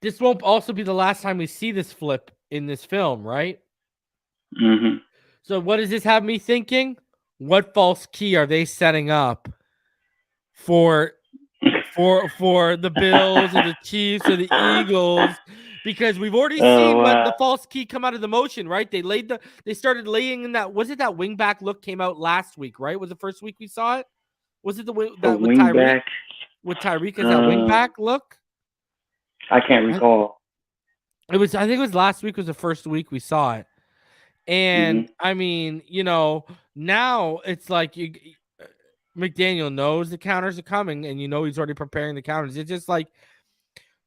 This won't also be the last time we see this flip in this film, right? Mm-hmm. So what does this have me thinking? What false key are they setting up for the Bills or the Chiefs or the Eagles? Because we've already seen what the false key come out of the motion, right? They started laying in that. Was it that wing back look came out last week, right? Was the first week we saw it? Was it that with wing Tyreek? back? With Tyreek as that wing back look? I can't recall. I think it was last week was the first week we saw it. And I mean, now it's like McDaniel knows the counters are coming, and he's already preparing the counters. It's just like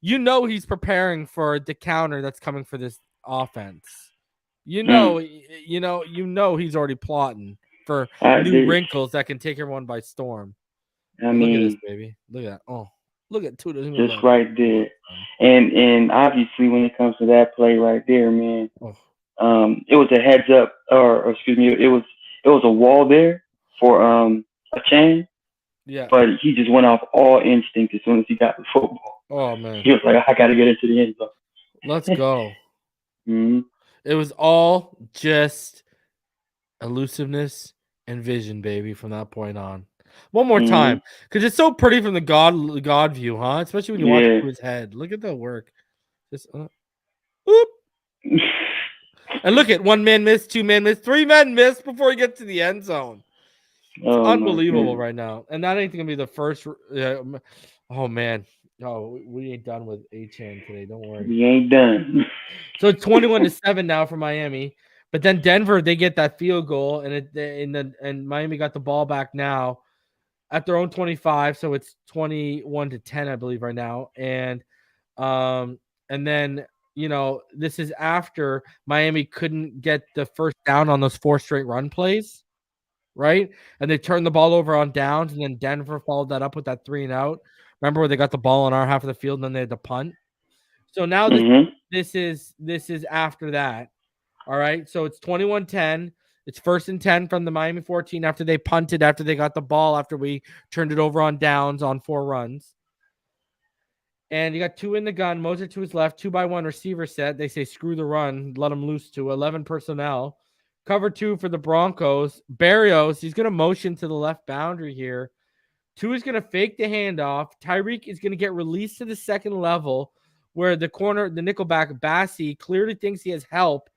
he's preparing for the counter that's coming for this offense. He's already plotting for new wrinkles that can take everyone by storm. Look at this, baby. Look at that. Oh, look at Tua. Just right there. And obviously when it comes to that play right there, man, it was a heads up, or excuse me, it was a wall there for Achane. Yeah. But he just went off all instinct as soon as he got the football. Oh man. He was like, I gotta get into the end zone. Let's go. Mm-hmm. It was all just elusiveness and vision, baby, from that point on. One more time, because it's so pretty from the God view, huh? Especially when you watch it through his head. Look at the work. Just whoop. And look at 1 man miss, 2 man miss, 3 men miss before he gets to the end zone. It's unbelievable right now. And that ain't gonna be the first. Oh man. No, we ain't done with Achane today. Don't worry. We ain't done. So it's 21-7 now for Miami. But then Denver, they get that field goal, and Miami got the ball back now at their own 25. So it's 21-10, I believe, right now. And then this is after Miami couldn't get the first down on those 4 straight run plays, right? And they turned the ball over on downs, and then Denver followed that up with that 3 and out. Remember where they got the ball on our half of the field, and then they had to punt. So now this is after that. All right. So it's 21-10. It's 1st and 10 from the Miami 14 after they punted, after they got the ball, after we turned it over on downs on 4 runs. And you got 2 in the gun. Moser to his left, 2-by-1 receiver set. They say screw the run, let him loose to 11 personnel. Cover 2 for the Broncos. Barrios, he's going to motion to the left boundary here. 2 is going to fake the handoff. Tyreek is going to get released to the second level where the nickelback Bassi clearly thinks he has help.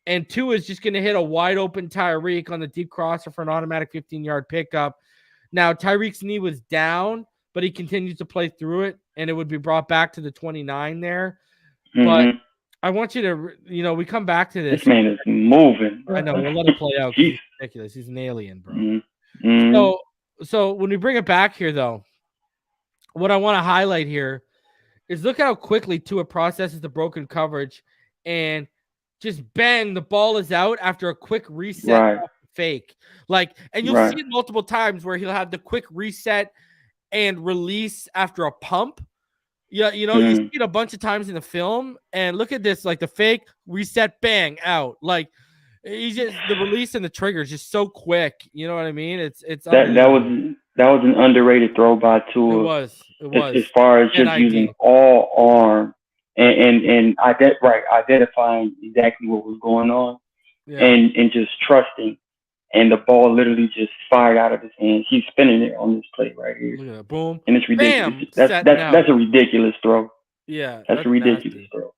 And 2 is just going to hit a wide open Tyreek on the deep crosser for an automatic 15-yard pickup. Now, Tyreek's knee was down, but he continues to play through it, and it would be brought back to the 29 there. But I want you to, we come back to this. This man is moving. I know. We'll let it play out. He's ridiculous. He's an alien, bro. So when we bring it back here, though, what I want to highlight here is look how quickly Tua processes the broken coverage and just bang, the ball is out after a quick reset fake. And you'll see it multiple times where he'll have the quick reset and release after a pump. Yeah, you see it a bunch of times in the film. And look at this, like the fake reset, bang, out. He's just the release and the trigger is just so quick. You know what I mean? It's that was an underrated throw by Tua. It was as far as just using all arm and identifying exactly what was going on and just trusting. And the ball literally just fired out of his hands. He's spinning it on this play right here. Look at that, boom. And it's ridiculous. Bam, that's a ridiculous throw. Yeah. That's a ridiculous throw.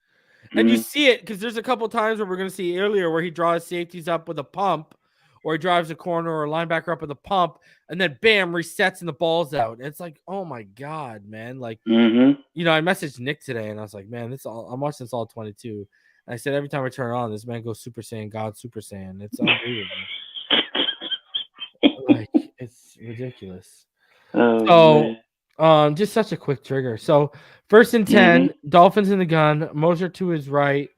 And you see it because there's a couple times where we're going to see earlier where he draws safeties up with a pump, or he drives a corner or a linebacker up with a pump, and then bam, resets and the ball's out. And it's like, oh my God, man. I messaged Nick today and I was like, man, I'm watching this all 22. And I said, every time I turn it on, this man goes Super Saiyan, God Super Saiyan. It's unbelievable. It's ridiculous. Just such a quick trigger. So 1st and 10, Dolphins in the gun, Moser to his right,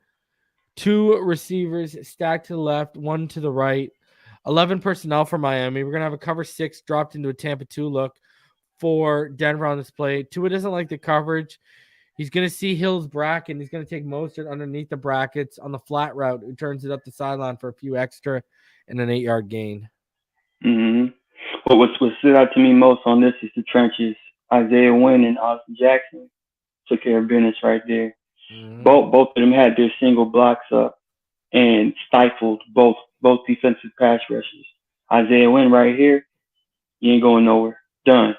2 receivers stacked to the left, 1 to the right, 11 personnel for Miami. We're gonna have a cover 6 dropped into a Tampa 2 look for Denver on this play. Tua doesn't like the coverage. He's gonna see Hill's bracket. He's gonna take Mostert underneath the brackets on the flat route, who turns it up the sideline for a few extra and an 8-yard gain. But what stood out to me most on this is the trenches. Isaiah Wynn and Austin Jackson took care of business right there. Both of them had their single blocks up, and stifled both defensive pass rushes. Isaiah Wynn right here, you ain't going nowhere. Done.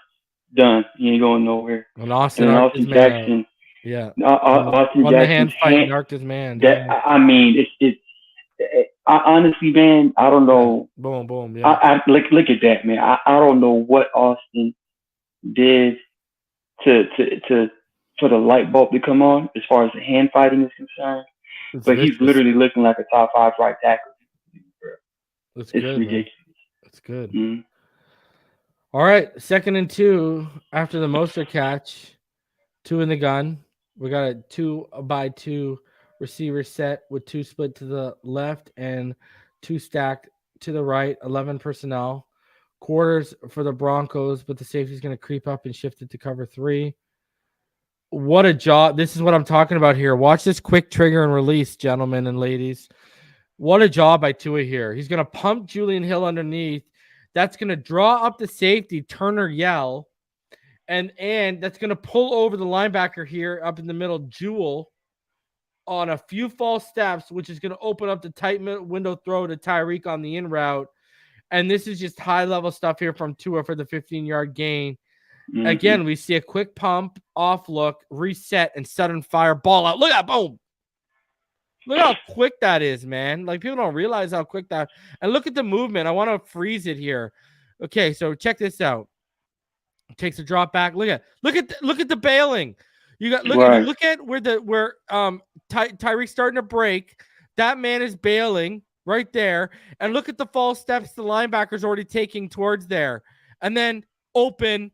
You ain't going nowhere. And Austin, and then Austin Jackson. Yeah. Austin won the Jackson's hand fight, narked his man. I mean, I honestly, man, I don't know. Boom. Yeah. I look at that, man. I don't know what Austin did to for the light bulb to come on as far as the hand fighting is concerned. But he's literally looking like a top 5 right tackle. It's good, ridiculous. It's good. Mm-hmm. All right, 2nd and 2 after the Mostert catch. 2 in the gun. We got a 2-by-2 receiver set with 2 split to the left and 2 stacked to the right. 11 personnel. Quarters for the Broncos, but the safety's going to creep up and shift it to cover 3. What a job. This is what I'm talking about here. Watch this quick trigger and release, gentlemen and ladies. What a job by Tua here. He's going to pump Julian Hill underneath. That's going to draw up the safety, Turner Yell. And that's going to pull over the linebacker here up in the middle, Jewel, on a few false steps, which is going to open up the tight window throw to Tyreek on the in route. And this is just high-level stuff here from Tua for the 15-yard gain. Mm-hmm. Again, we see a quick pump, off look, reset, and sudden fire, ball out. Look at that, boom. Look how quick that is, man. Like, people don't realize how quick that. And look at the movement. I want to freeze it here. Okay, so check this out. Takes a drop back. Look at the bailing. You got look at where Tyreek's starting to break. That man is bailing right there. And look at the false steps the linebacker's already taking towards there. And then open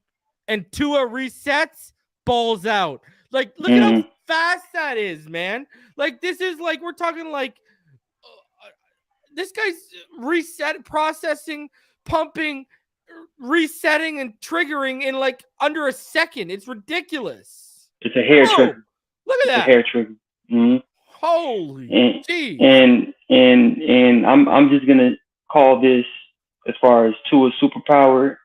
and Tua resets, balls out. Like, look at how fast that is, man. Like, this is like, we're talking like this guy's processing, pumping, resetting, and triggering in like under a second. It's ridiculous. It's a hair trigger. Look at that. It's a hair trigger. Mm-hmm. Holy geez. And I'm just gonna call this, as far as Tua's superpower,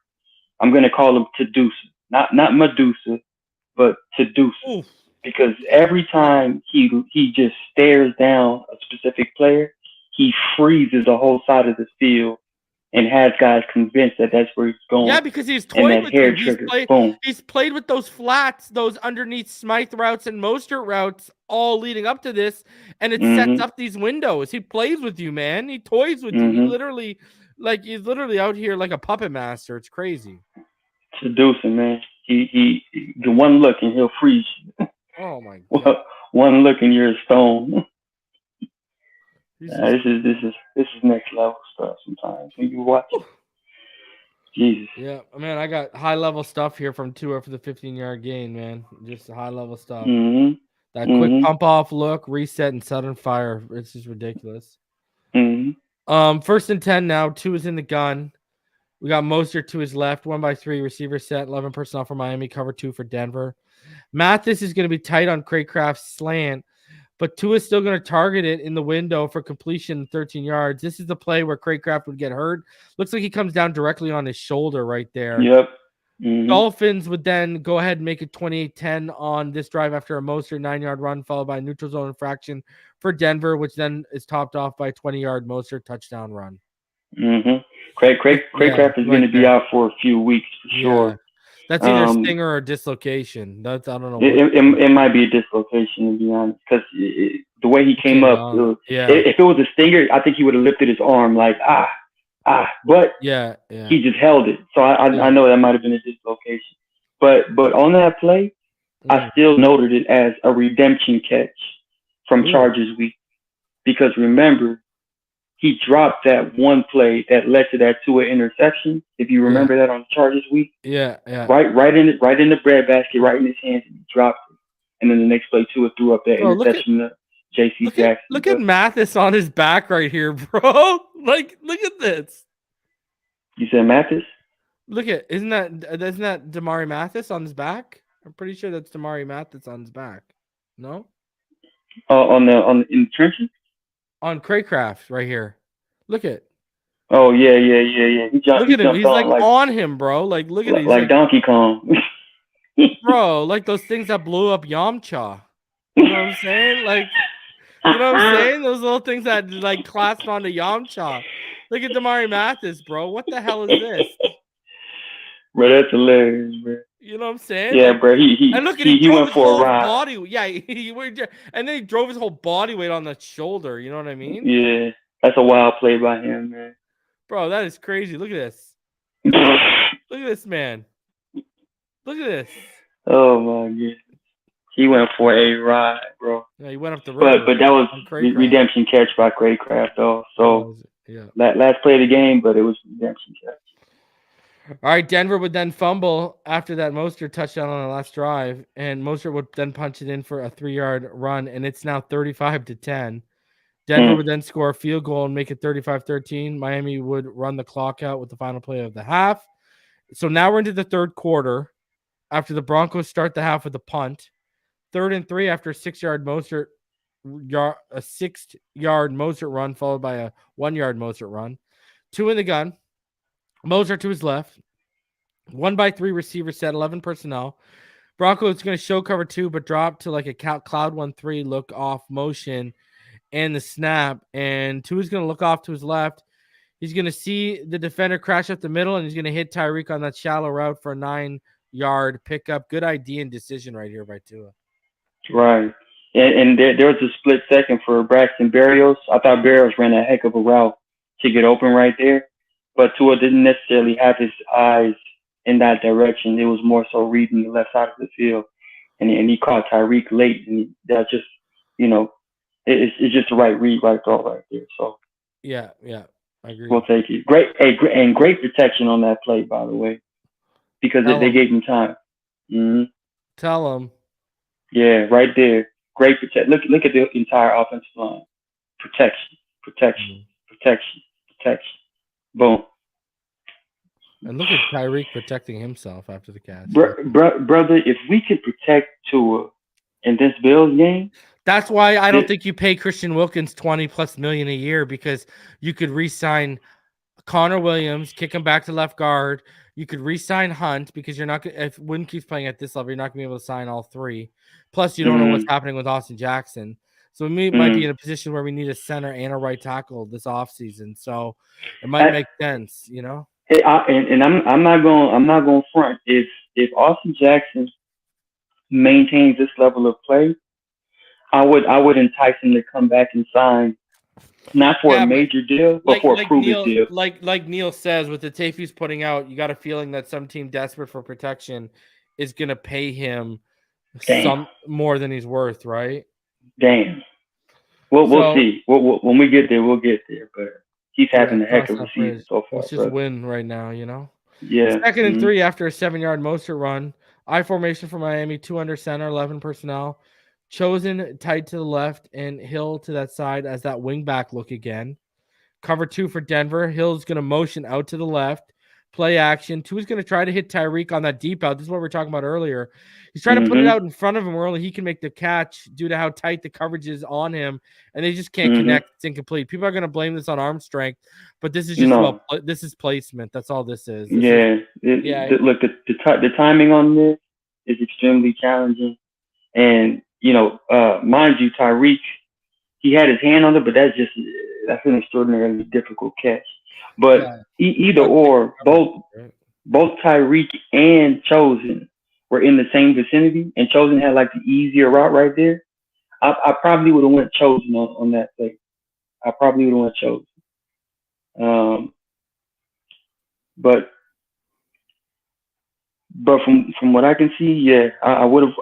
I'm gonna call him Tadusa. Not Medusa, but Tadusa. Oof. Because every time he just stares down a specific player, he freezes the whole side of the field and has guys convinced that that's where he's going. Yeah, because he's toyed with them. He's played with those flats, those underneath Smythe routes and Mostert routes all leading up to this, and it sets up these windows. He plays with you, man. He toys with you. He's literally out here like a puppet master. It's crazy. Seducing, man. He the one look and he'll freeze you. Oh my God. One look and you're a stone. This is next level stuff sometimes when you watch it. Jesus. Yeah, man, I got high level stuff here from Tua for the 15-yard gain, man. Just high level stuff. That quick pump off look, reset, and sudden fire. It's just ridiculous. 1st and 10 now. Tua's in the gun. We got Mostert to his left, 1-by-3 receiver set, 11 personnel for Miami, cover 2 for Denver. Mathis is going to be tight on Craycraft's slant, but Tua's still going to target it in the window for completion 13 yards. This is the play where Craycraft would get hurt. Looks like he comes down directly on his shoulder right there. Yep. Dolphins would then go ahead and make it 28-10 on this drive after a Mostert 9-yard run, followed by a neutral zone infraction for Denver, which then is topped off by a 20-yard Mostert touchdown run. Craycraft is going to be out for a few weeks for sure. That's either stinger or dislocation. I don't know. It might be a dislocation, to be honest, because the way he came up, if it was a stinger, I think he would have lifted his arm like but he just held it. So I know that might have been a dislocation. But on that play, I still noted it as a redemption catch from Chargers week, because remember, he dropped that one play that led to that Tua interception. If you remember that on Chargers week, right in the breadbasket, right in his hands, and he dropped it. And then the next play, Tua threw up that interception to J.C. Jackson. Look at Mathis on his back right here, bro. Like, look at this. You said Mathis? Look at isn't that Damari Mathis on his back? I'm pretty sure that's Damari Mathis on his back. No? In the trenches? On Craycraft right here. Look at. Oh yeah. Look at him. He's like on him, bro. Like, look at him. Like Donkey Kong. Bro, like those things that blew up Yamcha. You know what I'm saying? Like, You know what I'm saying? Those little things that like clasp onto Yamcha. Look at Damari Mathis, bro. What the hell is this? Bro, that's hilarious, bro. You know what I'm saying? Yeah, Like, bro. and look, he drove Went his for a whole ride. body. Yeah, and then he drove his whole body weight on the shoulder. You know what I mean? Yeah, that's a wild play by him, man. Bro, that is crazy. Look at this. Look at this, man. Look at this. Oh my god. He went for a ride, bro. Yeah, he went up the river. But that was redemption catch by Craycraft, though. So yeah, last play of the game, but it was redemption catch. All right, Denver would then fumble after that Mostert touchdown on the last drive, and Mostert would then punch it in for a 3-yard run, and it's now 35-10. Denver would then score a field goal and make it 35-13. Miami would run the clock out with the final play of the half. So now we're into the third quarter after the Broncos start the half with a punt. 3rd and 3 after a 6-yard Mostert run followed by a 1-yard Mostert run. 2 in the gun. Mostert to his left. 1-by-3 receiver set, 11 personnel. Broncos going to show cover 2, but drop to like a cloud 1-3 look off motion and the snap. And 2 is going to look off to his left. He's going to see the defender crash up the middle, and he's going to hit Tyreek on that shallow route for a 9-yard pickup. Good idea and decision right here by Tua. Right. And there was a split second for Braxton Berrios. I thought Berrios ran a heck of a route to get open right there. But Tua didn't necessarily have his eyes in that direction. It was more so reading the left side of the field. And he caught Tyreek late. And that's just, it's just the right read, right throw right there. So, yeah, I agree. We'll take it. Great protection on that play, by the way, because they gave him time. Mm-hmm. Tell him. Yeah, right there. Great protection. Look at the entire offensive line. Protection. Boom. And look at Tyreek protecting himself after the catch. Brother, if we could protect Tua in this Bills game. That's why I don't think you pay Christian Wilkins $20+ million a year, because you could re-sign Connor Williams, kick him back to left guard. You could re-sign Hunt, because you're not going if Wynn keeps playing at this level, you're not going to be able to sign all 3. Plus, you don't know what's happening with Austin Jackson. So we might be in a position where we need a center and a right tackle this offseason. So it might make sense, And I'm not going to front. If Austin Jackson maintains this level of play, I would entice him to come back and sign, not for a major deal, but for a proven deal. Like Neil says, with the tape he's putting out, you got a feeling that some team desperate for protection is going to pay him some more than he's worth, right? Damn. We'll see. When we get there, we'll get there. But he's having a heck of a season so far. Let's just win right now, Yeah. 2nd and 3 after a 7-yard Mostert run. I formation for Miami, 2 under center, 11 personnel. Chosen tight to the left and Hill to that side as that wing back look again. Cover 2 for Denver. Hill's going to motion out to the left. Play action. 2 is going to try to hit Tyreek on that deep out. This is what we were talking about earlier. He's trying to put it out in front of him where only he can make the catch due to how tight the coverage is on him, and they just can't connect. It's incomplete. People are going to blame this on arm strength, but this is just this is placement. That's all this is. Look, the timing on this is extremely challenging, and mind you, Tyreek, he had his hand on it, but that's an extraordinarily difficult catch. But either or, both Tyreek and Chosen were in the same vicinity, and Chosen had like the easier route right there. I probably would have went Chosen on that play. I probably would have went Chosen. But from what I can see, I would have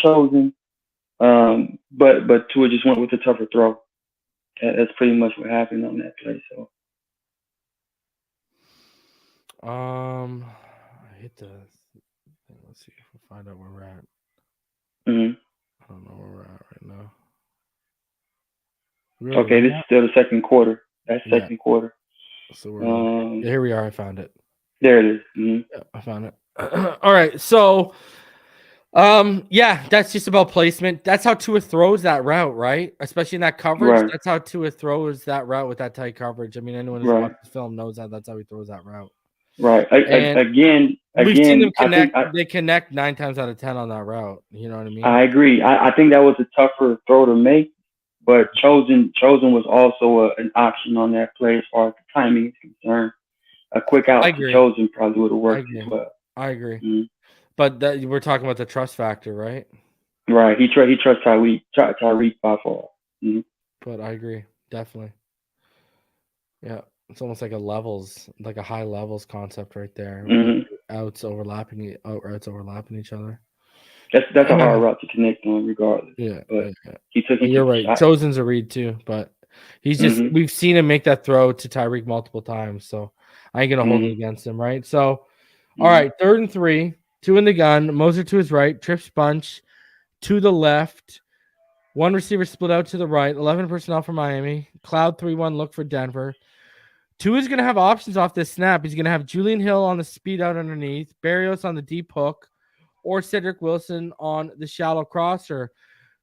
Chosen. But Tua just went with the tougher throw. That's pretty much what happened on that play. So. I hit the. Let's see if we find out where we're at. I don't know where we're at right now. Okay, this is still the second quarter. That's second quarter. So here we are. I found it. There it is. Yeah, I found it. All right, so that's just about placement. That's how Tua throws that route, right? Especially in that coverage. Right. That's how Tua throws that route with that tight coverage. I mean, anyone who's watched the film knows that's how he throws that route. Right. Again, we've seen them connect. They connect 9 times out of 10 on that route. You know what I mean? I agree. I think that was a tougher throw to make, But Chosen was also an option on that play as far as the timing is concerned. A quick out to Chosen probably would have worked as well. I agree. Mm-hmm. But we're talking about the trust factor, right? Right. He trusts Tyreek by far. Mm-hmm. But I agree, definitely. Yeah, it's almost like a high levels concept right there. Mm-hmm. Outs overlapping each other. That's a hard route to connect on, regardless. Yeah, but yeah. You're right. Shot. Chosen's a read too, but he's just we've seen him make that throw to Tyreek multiple times, so I ain't gonna hold it against him, right? So, all right, 3rd and 3, 2 in the gun. Moser to his right, trips bunch to the left. One receiver split out to the right. 11 personnel for Miami. Cloud 3-1 look for Denver. Tua is going to have options off this snap. He's going to have Julian Hill on the speed out underneath, Berrios on the deep hook, or Cedric Wilson on the shallow crosser.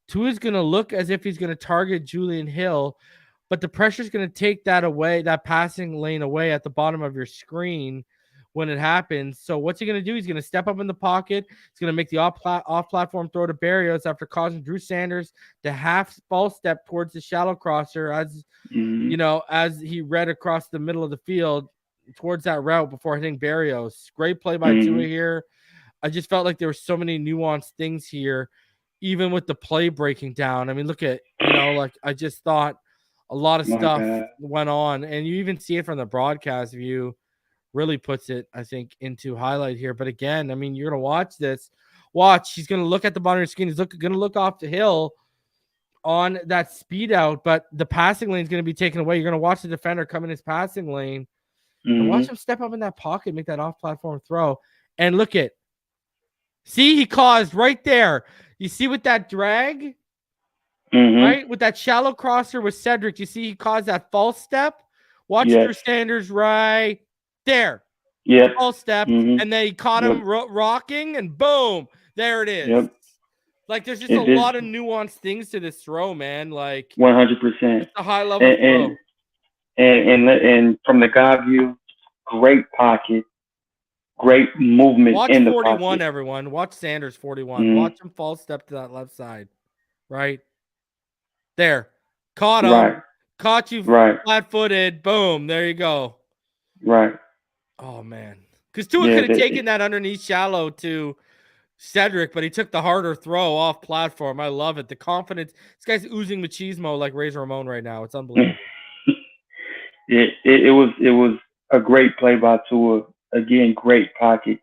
Tua is going to look as if he's going to target Julian Hill, but the pressure is going to take that passing lane away at the bottom of your screen when it happens. So what's he going to do? He's going to step up in the pocket. He's going to make the off-platform throw to Berrios after causing Drew Sanders to half ball step towards the shallow crosser as as he read across the middle of the field towards that route before hitting Berrios. Great play by Tua here. I just felt like there were so many nuanced things here, even with the play breaking down. I mean, look at, I just thought a lot of stuff went on, and you even see it from the broadcast view. Really puts it, I think, into highlight here. But again, I mean, you're going to watch this. He's going to look at the bottom of the screen. He's going to look off the hill on that speed out, but the passing lane is going to be taken away. You're going to watch the defender come in his passing lane and watch him step up in that pocket, make that off-platform throw. And look at, see, he caused right there. You see with that drag, right? With that shallow crosser with Cedric, you see he caused that false step. Watch Drew Sanders right there. Yeah. False step. And then he caught him rocking, and boom, there it is. Yep. Like, there's just a lot of nuanced things to this throw, man. Like 100%. It's a high level throw. And from the guy view, great pocket, great movement in the pocket. Watch 41, everyone. Watch Sanders 41. Watch him false step to that left side. Right there, caught him. Right. Caught you flat-footed. Boom. There you go. Right. Oh man, because Tua could have taken that underneath shallow to Cedric, but he took the harder throw off platform. I love it. The confidence. This guy's oozing machismo like Razor Ramon right now. It's unbelievable. It was a great play by Tua. Again, great pocket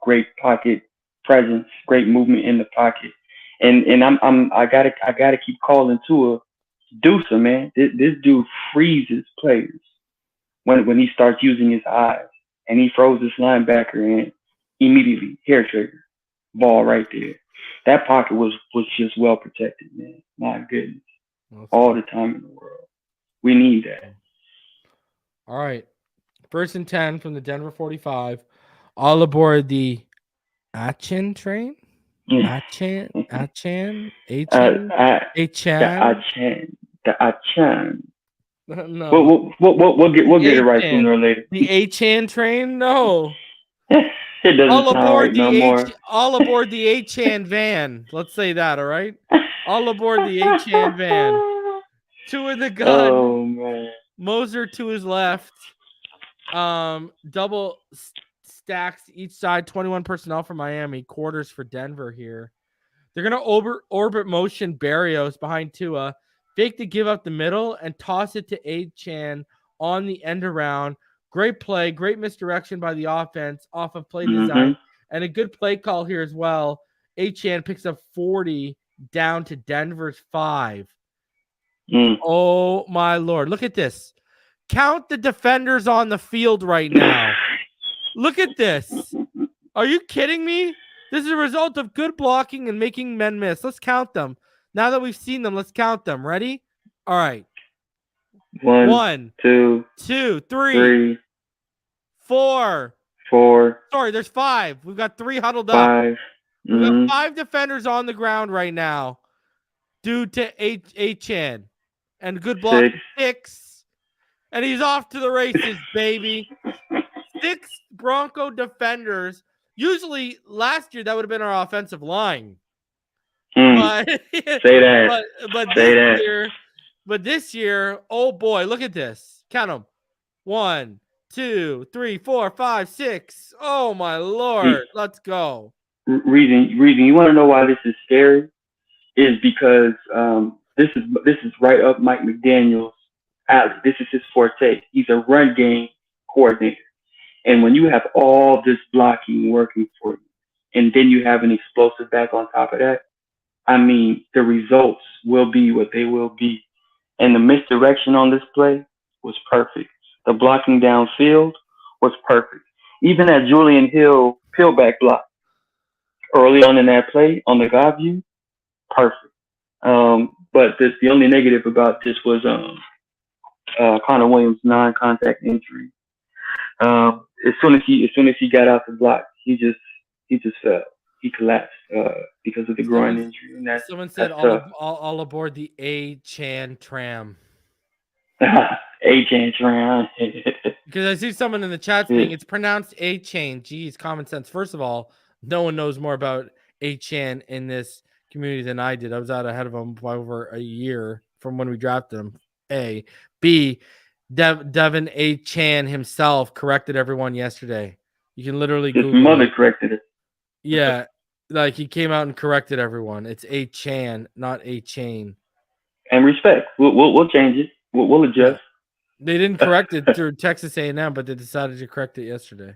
presence, great movement in the pocket. And I gotta keep calling Tua Deucer, man. This dude freezes players when he starts using his eyes, and he froze this linebacker and immediately hair trigger. Ball right there. That pocket was just well protected, man. My goodness. All the time in the world. We need that. All right. 1st and 10 from the Denver 45. All aboard the Achane train? Achane? The Achane. No. We'll get it right sooner or later. The Achane train? No. It doesn't all aboard right no more. All aboard the Achane van. Let's say that, all right? All aboard the Achane van. 2 in the gun. Oh, man. Moser to his left. Double stacks each side. 21 personnel for Miami. Quarters for Denver here. They're going to orbit motion Berrios behind Tua. Fake to give up the middle and toss it to Achane on the end around. Great play, great misdirection by the offense off of play design, and a good play call here as well. Achane picks up 40 down to Denver's 5. Oh, my Lord. Look at this. Count the defenders on the field right now. Look at this. Are you kidding me? This is a result of good blocking and making men miss. Let's count them. Now that we've seen them, let's count them. Ready? All right. 1, 2, 3, 4. Sorry, there's 5. We've got 3 huddled up. We've got 5 defenders on the ground right now due to Achane. And good block 6. And he's off to the races, baby. 6 Bronco defenders. Usually last year that would have been our offensive line. Say that. But this year But this year, oh boy, look at this. Count them. 1, 2, 3, 4, 5, 6. Oh my Lord. Let's go. Reason. You want to know why this is scary? Is because this is right up Mike McDaniel's alley. This is his forte. He's a run game coordinator. And when you have all this blocking working for you, and then you have an explosive back on top of that, I mean, the results will be what they will be. And the misdirection on this play was perfect. The blocking downfield was perfect. Even that Julian Hill peelback block early on in that play on the God view, perfect. But the only negative about this was Connor Williams' non-contact injury. As soon as he got out the block, he just fell. He collapsed because of the groin injury. And someone said all aboard the Achane tram. Achane tram. Because I see someone in the chat saying it's pronounced Achane. Geez, common sense. First of all, no one knows more about Achane in this community than I did. I was out ahead of him by over a year from when we drafted him. A. B. De'Von Achane himself corrected everyone yesterday. You can literally His mother corrected it. Yeah, like he came out and corrected everyone. It's Achane, not Achane. And respect. We'll change it. We'll adjust. Yeah. They didn't correct it through Texas A&M, but they decided to correct it yesterday.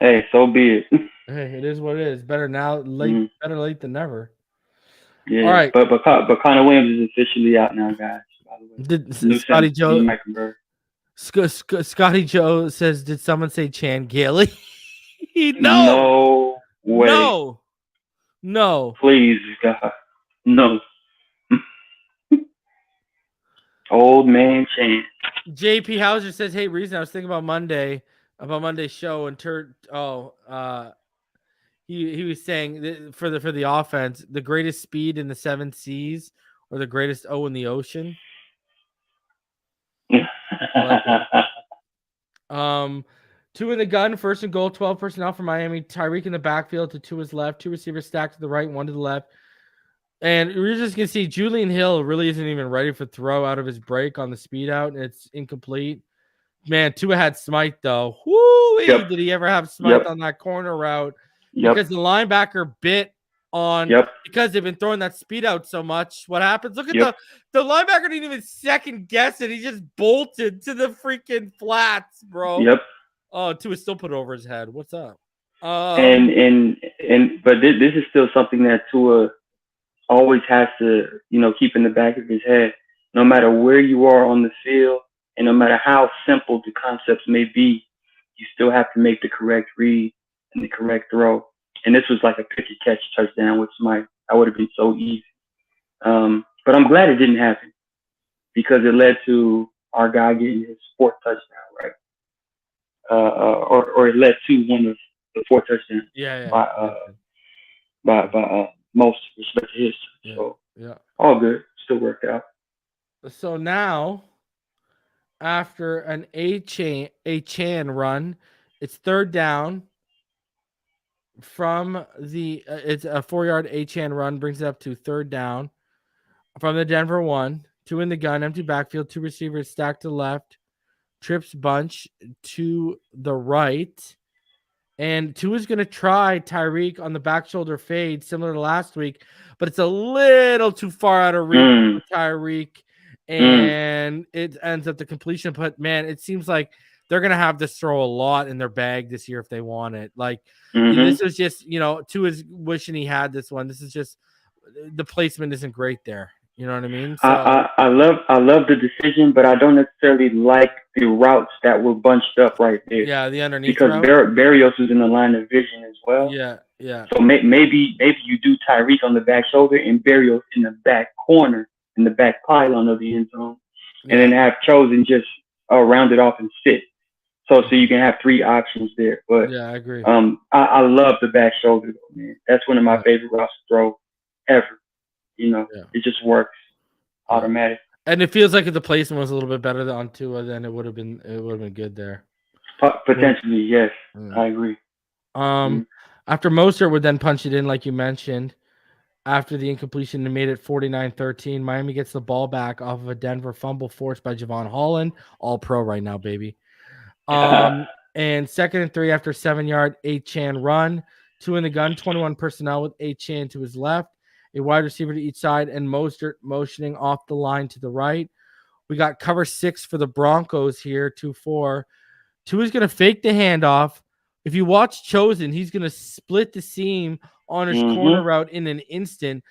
Hey, so be it. Hey, it is what it is. Better late than never. Yeah. All right. But Connor Williams is officially out now, guys. By the way. Did Scotty Joe? Scotty Joe says, "Did someone say Chan Gailey?" No way. No. Please, God, no. Old man Chan. JP Hauser says, "Hey, reason I was thinking about Monday's show and he was saying that for the offense, the greatest speed in the 7 seas or the greatest O in the ocean." Two in the gun, first and goal, 12 personnel for Miami. Tyreek in the backfield to his left, 2 receivers stacked to the right, 1 to the left. And we're just going to see Julian Hill really isn't even ready for throw out of his break on the speed out, and it's incomplete. Man, Tua had Smite, though. Woo! Yep. Did he ever have Smite on that corner route? Because the linebacker bit on because they've been throwing that speed out so much. What happens? Look at the linebacker didn't even second guess it. He just bolted to the freaking flats, bro. Oh, Tua still put it over his head. What's up? But this is still something that Tua always has to, keep in the back of his head. No matter where you are on the field, and no matter how simple the concepts may be, you still have to make the correct read and the correct throw. And this was like a pick and catch touchdown with Smite. That would have been so easy. But I'm glad it didn't happen because it led to our guy getting his 4th touchdown, right? Or it led to one of the 4 touchdowns. By most respect to history. So all good. Still worked out. So now, after an Achane run, it's 3rd down from it's a 4-yard Achane run, brings it up to 3rd down from the Denver 1. 2 in the gun, empty backfield, 2 receivers stacked to the left, trips bunch to the right. And Tua's going to try Tyreek on the back shoulder fade, similar to last week, but it's a little too far out of reach for Tyreek, and it ends up the completion. But, man, it seems like they're going to have this throw a lot in their bag this year if they want it. Like, this is just, Tua's wishing he had this one. This is just the placement isn't great there. You know what I mean? So, I love the decision, but I don't necessarily like the routes that were bunched up right there. Yeah, the underneath because Barrios is in the line of vision as well. Yeah. So maybe you do Tyreek on the back shoulder and Barrios in the back corner in the back pylon of the end zone, and then have Chosen just round it off and sit. So you can have 3 options there. But I agree. I love the back shoulder though, man. That's one of my favorite routes to throw ever. It just works automatic. And it feels like if the placement was a little bit better on Tua, then it would have been good there. Potentially, yes. I agree. After Mostert would then punch it in, like you mentioned, after the incompletion and made it 49-13. Miami gets the ball back off of a Denver fumble forced by Javon Holland. All pro right now, baby. And 2nd and 3 after 7-yard Achane run. 2 in the gun, 21 personnel with Achane to his left, a wide receiver to each side, and Mostert motioning off the line to the right. We got cover 6 for the Broncos here, 2-4. Tua's going to fake the handoff. If you watch Chosen, he's going to split the seam on his corner route in an instant.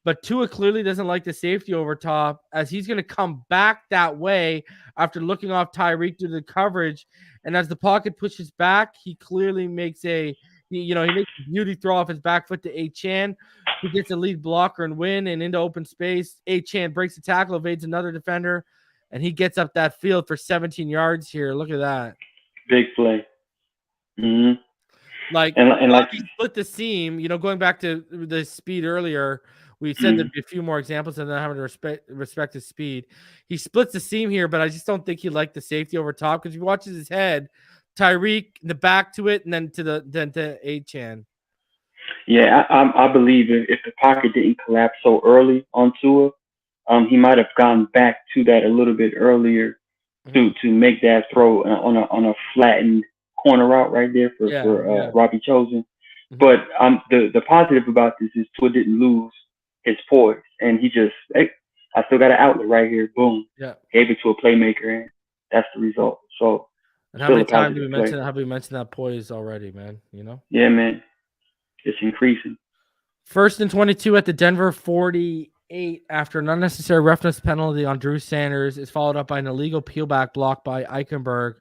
But Tua clearly doesn't like the safety over top, as he's going to come back that way after looking off Tyreek due to the coverage. And as the pocket pushes back, he clearly makes he makes a beauty throw off his back foot to Achane, who gets a lead blocker and win and into open space. Achane breaks the tackle, evades another defender, and he gets up that field for 17 yards here. Look at that. Big play. Mm-hmm. Like he split the seam, going back to the speed earlier. We said there'd be a few more examples of them having to respect his speed. He splits the seam here, but I just don't think he liked the safety over top, because if he watches his head, Tyreek the back to it and then to Achane. Yeah, I believe if the pocket didn't collapse so early on Tua, he might have gone back to that a little bit earlier to make that throw on a flattened corner route right there for Robbie Chosen. But the positive about this is Tua didn't lose his poise, and he just, I still got an outlet right here. Boom. Yeah. Gave it to a playmaker, and that's the result. So, and how many times have we mentioned that poise already, man? Yeah, man. It's increasing. 1st and 22 at the Denver 48 after an unnecessary roughness penalty on Drew Sanders is followed up by an illegal peelback block by Eichenberg.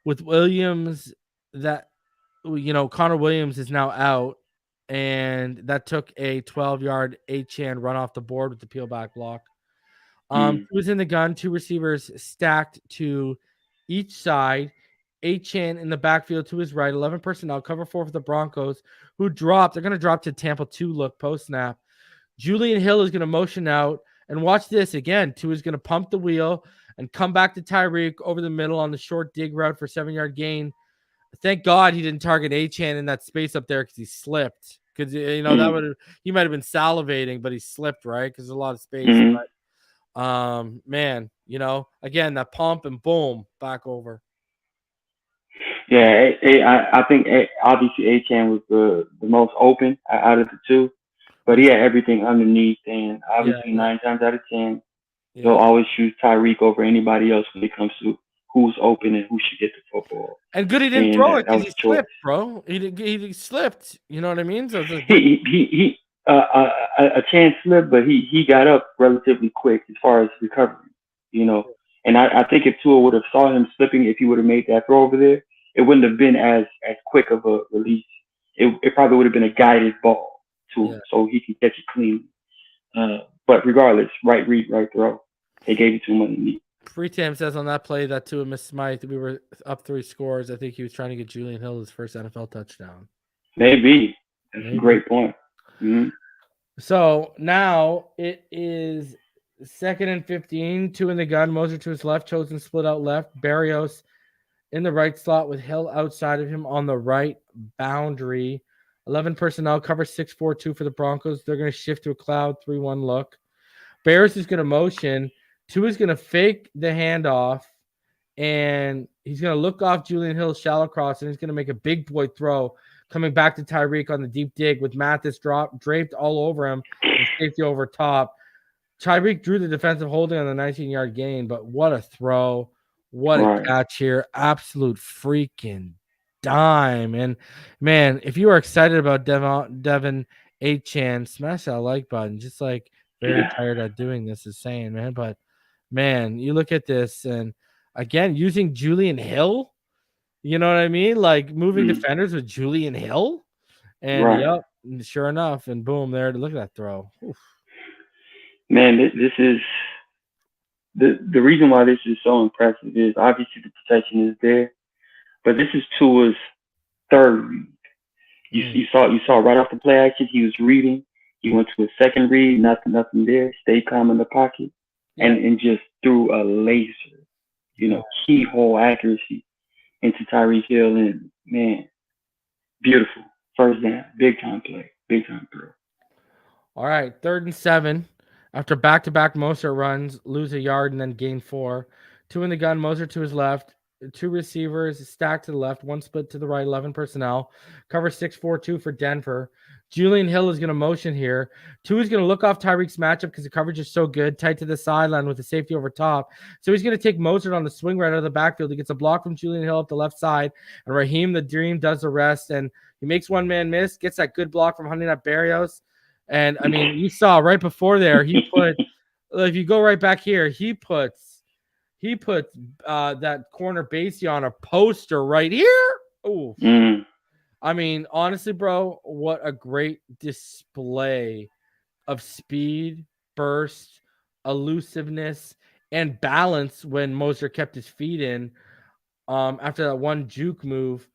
With Williams, Connor Williams is now out, and that took a 12-yard Achane run off the board with the peelback block. Who's in the gun? 2 receivers stacked to each side. Achane in the backfield to his right. 11 personnel. Cover 4 for the Broncos, who dropped. They're going to drop to Tampa 2 look post snap. Julian Hill is going to motion out, and watch this again. Tua is going to pump the wheel and come back to Tyreek over the middle on the short dig route for 7-yard gain. Thank God he didn't target Achane in that space up there, because he slipped. Because that he might have been salivating, but he slipped, right? Because there's a lot of space. But, man, again, that pump and boom, back over. Yeah, I think obviously Achane was the most open out of the two, but he had everything underneath, and obviously 9 times out of 10, he'll always choose Tyreek over anybody else when it comes to who's open and who should get the football. And good he didn't throw it, because he slipped, bro. He slipped. You know what I mean? So a chance slipped, but he got up relatively quick as far as recovery. And I think if Tua would have saw him slipping, if he would have made that throw over there, it wouldn't have been as quick of a release. It probably would have been a guided ball so he can catch it clean. But regardless, right read, right throw. They gave it to him underneath. Freetam says on that play that Tua missed Smythe, we were up 3 scores. I think he was trying to get Julian Hill his first NFL touchdown. Maybe. That's a great point. Mm-hmm. So now it is 2nd and 15. 2 in the gun. Moser to his left. Chosen split out left. Barrios in the right slot with Hill outside of him on the right boundary. 11 personnel. Cover 6-4-2 for the Broncos. They're going to shift to a cloud 3-1 look. Barrios is going to motion. Tua's going to fake the handoff, and he's going to look off Julian Hill's shallow cross, and he's going to make a big boy throw coming back to Tyreek on the deep dig with Mathis draped all over him and safety over top. Tyreek drew the defensive holding on the 19-yard gain, but what a throw. What a catch here. Absolute freaking dime. And, man, if you are excited about De'Von Achane, smash that like button. Just like very tired of doing this is saying, man. But, man, you look at this, and, again, using Julian Hill, you know what I mean? Like moving defenders with Julian Hill. And, sure enough, and boom, there. Look at that throw. Oof. Man, this is the reason why this is so impressive is obviously the protection is there, but this is Tua's third read. You saw right off the play action, he was reading. He went to a second read, nothing there, stayed calm in the pocket, and just threw a laser, keyhole accuracy into Tyreek Hill, and man, beautiful. First down, big time play, big time throw. All right, 3rd and 7. After back-to-back Moser runs, lose a yard and then gain 4. 2 in the gun, Moser to his left. 2 receivers stacked to the left, 1 split to the right, 11 personnel. Cover 6-4-2 for Denver. Julian Hill is going to motion here. 2 is going to look off Tyreek's matchup because the coverage is so good, tight to the sideline with the safety over top. So he's going to take Moser on the swing right out of the backfield. He gets a block from Julian Hill up the left side, and Raheem the Dream does the rest, and he makes one man miss, gets that good block from Honey Nut Barrios. And I mean, you saw right before there, he put, if you go right back here, he puts that corner Basie on a poster right here. Oh, I mean, honestly, bro, what a great display of speed, burst, elusiveness, and balance when Moser kept his feet in. After that one juke move,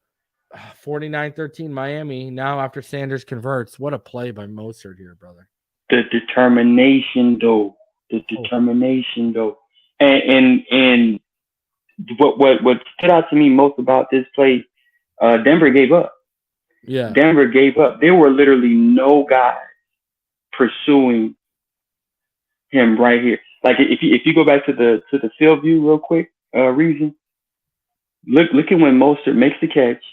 49-13 Miami. Now after Sanders converts, what a play by Moser here, brother. The determination, though. And what stood out to me most about this play, Denver gave up. Yeah. Denver gave up. There were literally no guys pursuing him right here. Like if you go back to the field view real quick, Reason. Look at when Mostert makes the catch,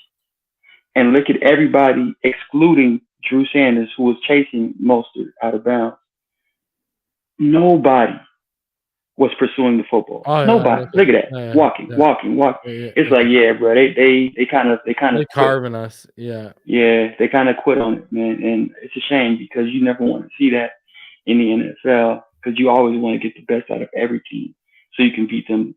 and look at everybody excluding Drew Sanders, who was chasing Mostert out of bounds. Nobody was pursuing the football. Oh, yeah, nobody. Look at that. Yeah, walking. It's like, yeah, bro. They kind of carving us. Yeah. Yeah, they kind of quit on it, man, and it's a shame because you never want to see that in the NFL because you always want to get the best out of every team so you can beat them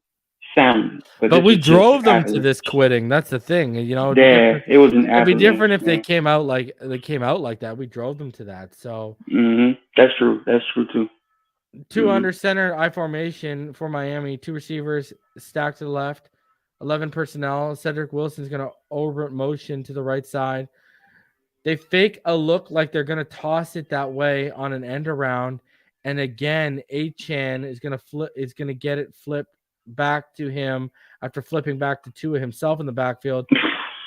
soundly. But we drove them to this quitting. That's the thing, you know. Yeah, it was an. It'd be different if they came out like that. We drove them to that. So. That's true. That's true too. 2 under center, I formation for Miami. 2 receivers stacked to the left, 11 personnel. Cedric Wilson's going to over motion to the right side. They fake a look like they're going to toss it that way on an end around, and again, Achane is going to get it flipped back to him after flipping back to Tua himself in the backfield,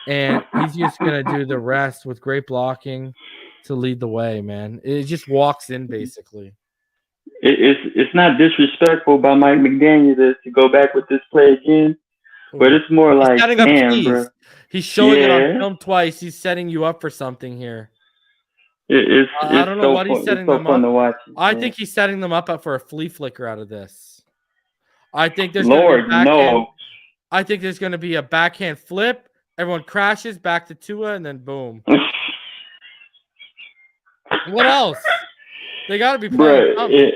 and he's just going to do the rest with great blocking to lead the way. Man, it just walks in basically. It's not disrespectful by Mike McDaniel to go back with this play again, but it's more like, damn, bro. He's showing it on film twice. He's setting you up for something here. I don't know what he's setting them up. To watch it, I think he's setting them up for a flea flicker out of this. I think there's I think there's going to be a backhand flip. Everyone crashes back to Tua, and then boom. What else? They got to be playing.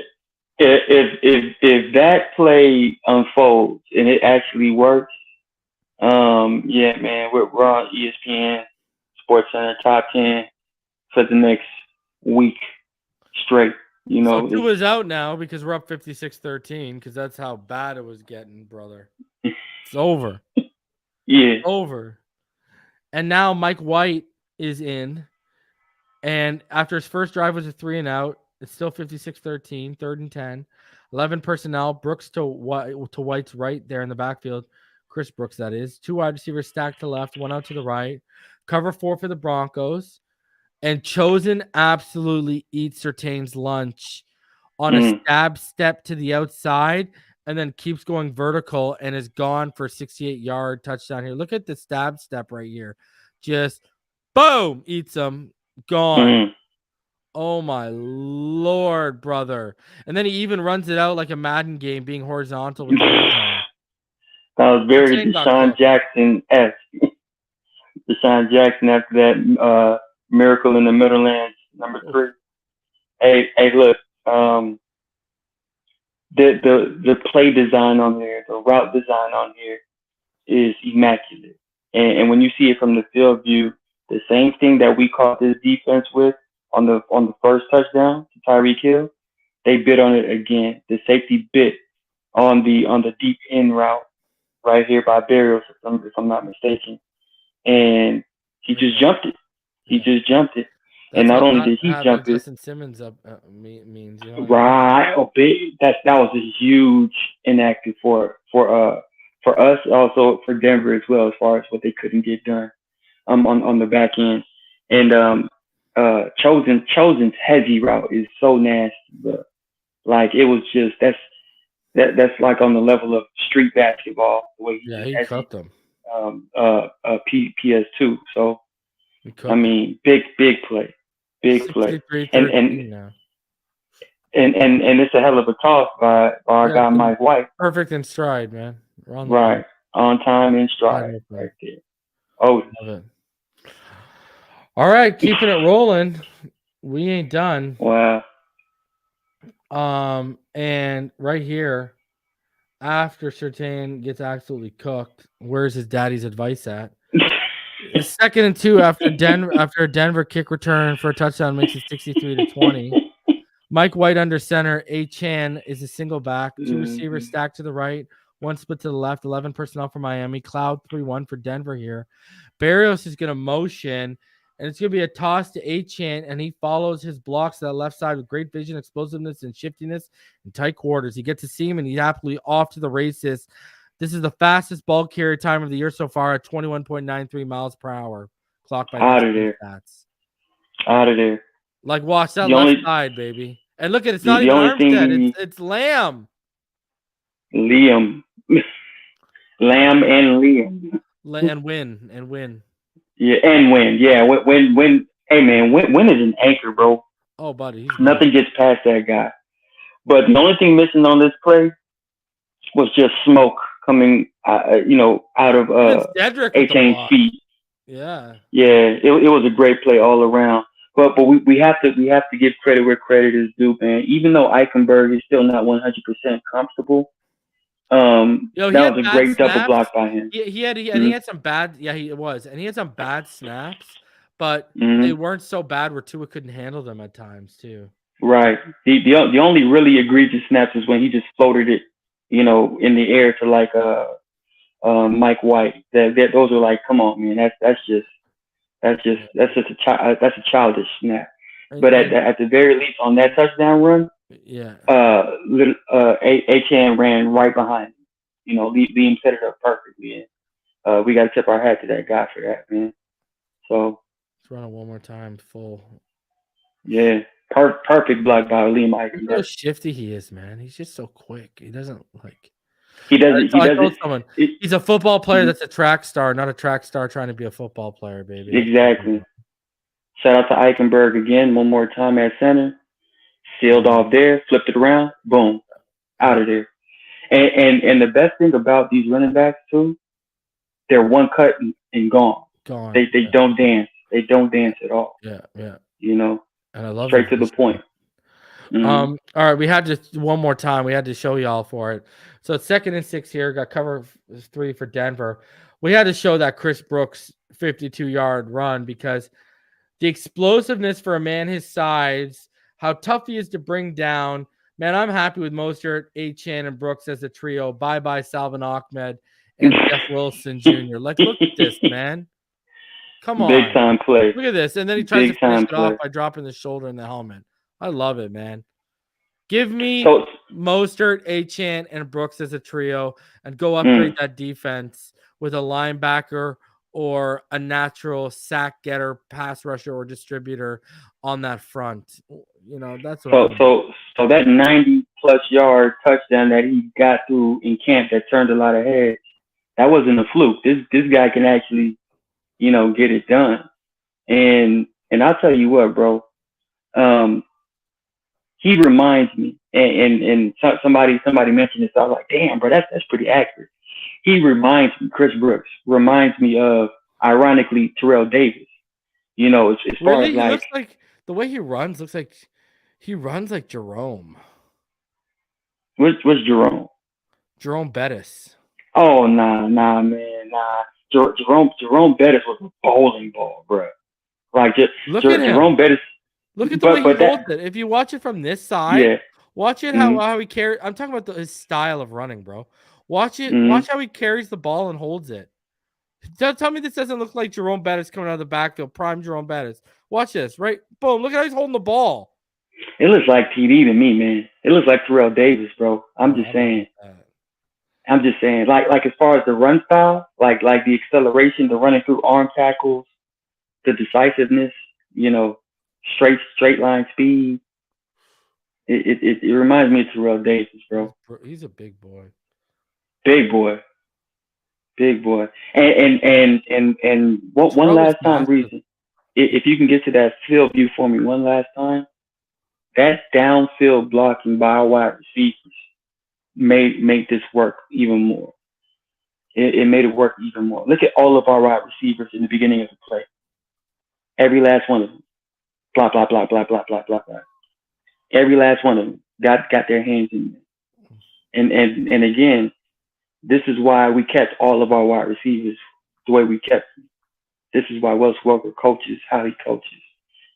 If that play unfolds and it actually works, yeah, man, we're on ESPN SportsCenter top 10 for the next week straight. You know, so Tua's out now because we're up 56-13 because that's how bad it was getting, brother. It's over. Yeah, over. And now Mike White is in, and after his first drive was a 3-and-out. It's still 56-13, 3rd and 10. 11 personnel. Brooks to White's right there in the backfield. Chris Brooks, that is. 2 wide receivers stacked to left, 1 out to the right. Cover 4 for the Broncos. And Chosen absolutely eats Surtain's lunch on a stab step to the outside and then keeps going vertical and is gone for a 68-yard touchdown here. Look at the stab step right here. Just boom, eats him. Gone. Oh, my Lord, brother. And then he even runs it out like a Madden game, being horizontal with the hands on. That was very Deshaun Jackson-esque. Deshaun Jackson after that miracle in the Meadowlands, number 3. Hey, look. The play design on here, the route design on here is immaculate. And when you see it from the field view, the same thing that we caught this defense with on the first touchdown to Tyreek Hill, they bit on it again. The safety bit on the deep end route right here by Barrios, if I'm not mistaken, and he just jumped it. That's and not only did he jump it, Justin Simmons up means, you know, right? That was a huge inactive for us, also for Denver as well, as far as what they couldn't get done on the back end. And Chosen's heavy route is so nasty, but like it was just that's like on the level of street basketball the way he cooked them. PS2. So I Him. mean, big play, and now. And it's a hell of a toss by our guy Mike White. Perfect in stride, man. Right, on time in stride, right there. Oh, love it. All right, keeping it rolling. We ain't done. Wow. And right here, after Surtain gets absolutely cooked, where's his daddy's advice at? It's 2nd and 2 after a Denver kick return for a touchdown makes it 63-20. Mike White under center. Achane is a single back. 2 receivers stacked to the right. 1 split to the left. 11 personnel for Miami. Cloud 3-1 for Denver here. Barrios is going to motion, and it's going to be a toss to Achane, and he follows his blocks to that left side with great vision, explosiveness, and shiftiness in tight quarters. He gets to see him, and he's absolutely off to the races. This is the fastest ball carrier time of the year so far at 21.93 miles per hour. Clock by out of there. Stats. Out of there. Like, watch that left side, baby. And look at it. It's not even Armstead. It's Lamb. Lamb and Liam. And win. Yeah, and win. Yeah, when hey, man, win is an anchor, bro. Oh, buddy. Nothing gets past that guy. But the only thing missing on this play was just smoke coming, out of Achane's feet. Yeah. Yeah, it was a great play all around. But we have to give credit where credit is due, man. Even though Eichenberg is still not 100% comfortable, that was a great double block by him. He had some bad. Yeah, he was, and he had some bad snaps, but they weren't so bad where Tua couldn't handle them at times too. Right. The only really egregious snaps is when he just floated it, in the air to like Mike White. Those are like, come on, man. That's just a childish snap. But at the very least, on that touchdown run, Achane ran right behind him. Liam set it up perfectly, and we got to tip our hat to that guy for that, man. So let's run it one more time, full. Yeah, perfect block by Liam Eichenberg. Look how shifty he is, man. He's just so quick. He doesn't like. He doesn't. I told someone he's a football player that's a track star, not a track star trying to be a football player, baby. Exactly. Shout out to Eichenberg again, one more time at center. Sealed off there, flipped it around, boom, out of there. And the best thing about these running backs too, they're one cut and gone. They don't dance. They don't dance at all. Yeah. And I love straight to the point. All right, we had to one more time. We had to show y'all for it. So it's 2nd and 6 here. Got cover 3 for Denver. We had to show that Chris Brooks 52-yard run because the explosiveness for a man his size, how tough he is to bring down. Man, I'm happy with Mostert, Achane, and Brooks as a trio. Bye-bye, Salvin Ahmed and Jeff Wilson Jr. Like, look at this, man. Come on. Big time play. Look at this. And then he tries to finish it off by dropping the shoulder in the helmet. I love it, man. Give me Mostert, Achane, and Brooks as a trio and go upgrade that defense with a linebacker or a natural sack getter, pass rusher, or distributor on that front. That's what so that 90-plus yard touchdown that he got through in camp that turned a lot of heads, that wasn't a fluke. This guy can actually, get it done. And I'll tell you what, bro. He reminds me, and somebody mentioned this. So I was like, damn, bro, that's pretty accurate. He reminds me, Chris Brooks reminds me of, ironically, Terrell Davis. As far as looks like the way he runs looks like he runs like Jerome. What's Jerome? Jerome Bettis. Oh nah, man, nah. Jerome Bettis was a bowling ball, bro. Like look at Jerome Bettis. Look at the way he holds it. If you watch it from this side, watch it how he carries. I'm talking about his style of running, bro. Watch it. Watch how he carries the ball and holds it. Tell me this doesn't look like Jerome Bettis coming out of the backfield. Prime Jerome Bettis. Watch this, right? Boom. Look at how he's holding the ball. It looks like TD to me, man. It looks like Terrell Davis, bro. I'm just saying. Like as far as the run style, like the acceleration, the running through arm tackles, the decisiveness, straight line speed. It reminds me of Terrell Davis, bro. He's a big boy. Big boy. Big boy. And one last time, reason. If you can get to that field view for me one last time, that downfield blocking by our wide receivers made this work even more. It made it work even more. Look at all of our wide receivers in the beginning of the play. Every last one of them. Blah, blah, blah, blah, blah, blah, blah, blah. Every last one of them got their hands in there. And again, this is why we kept all of our wide receivers the way we kept them. This is why Wes Welker coaches how he coaches.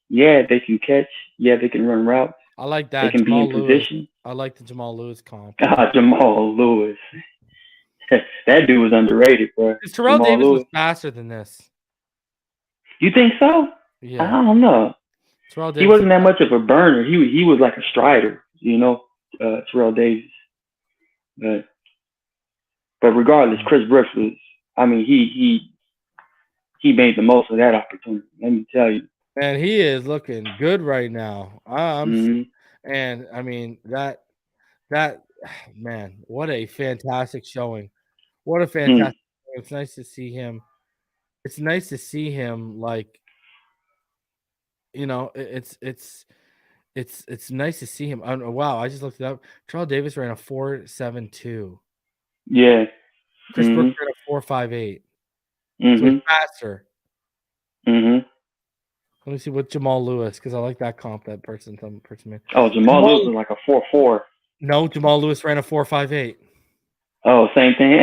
Yeah, they can catch. Yeah, they can run routes. I like that. They can Jamal be in Lewis. position. I like the Jamal Lewis comp. Jamal Lewis. That dude was underrated, bro. Terrell Davis was faster than this. You think so? Yeah. I don't know. He wasn't that much of a burner. He was like a strider, Terrell Davis. But regardless, Chris Brooks was. I mean, he made the most of that opportunity. Let me tell you. And he is looking good right now. And I mean that man, what a fantastic showing! What a fantastic! It's nice to see him. It's nice to see him like. It's nice to see him. Wow, I just looked it up. Terrell Davis ran a 4.72. Yeah. Chris Brooks ran a 4.58. So he's faster. Let me see what Jamal Lewis, because I like that comp. That person made. Oh, Jamal Lewis was like a 4.4. No, Jamal Lewis ran a 4.58. Oh, same thing.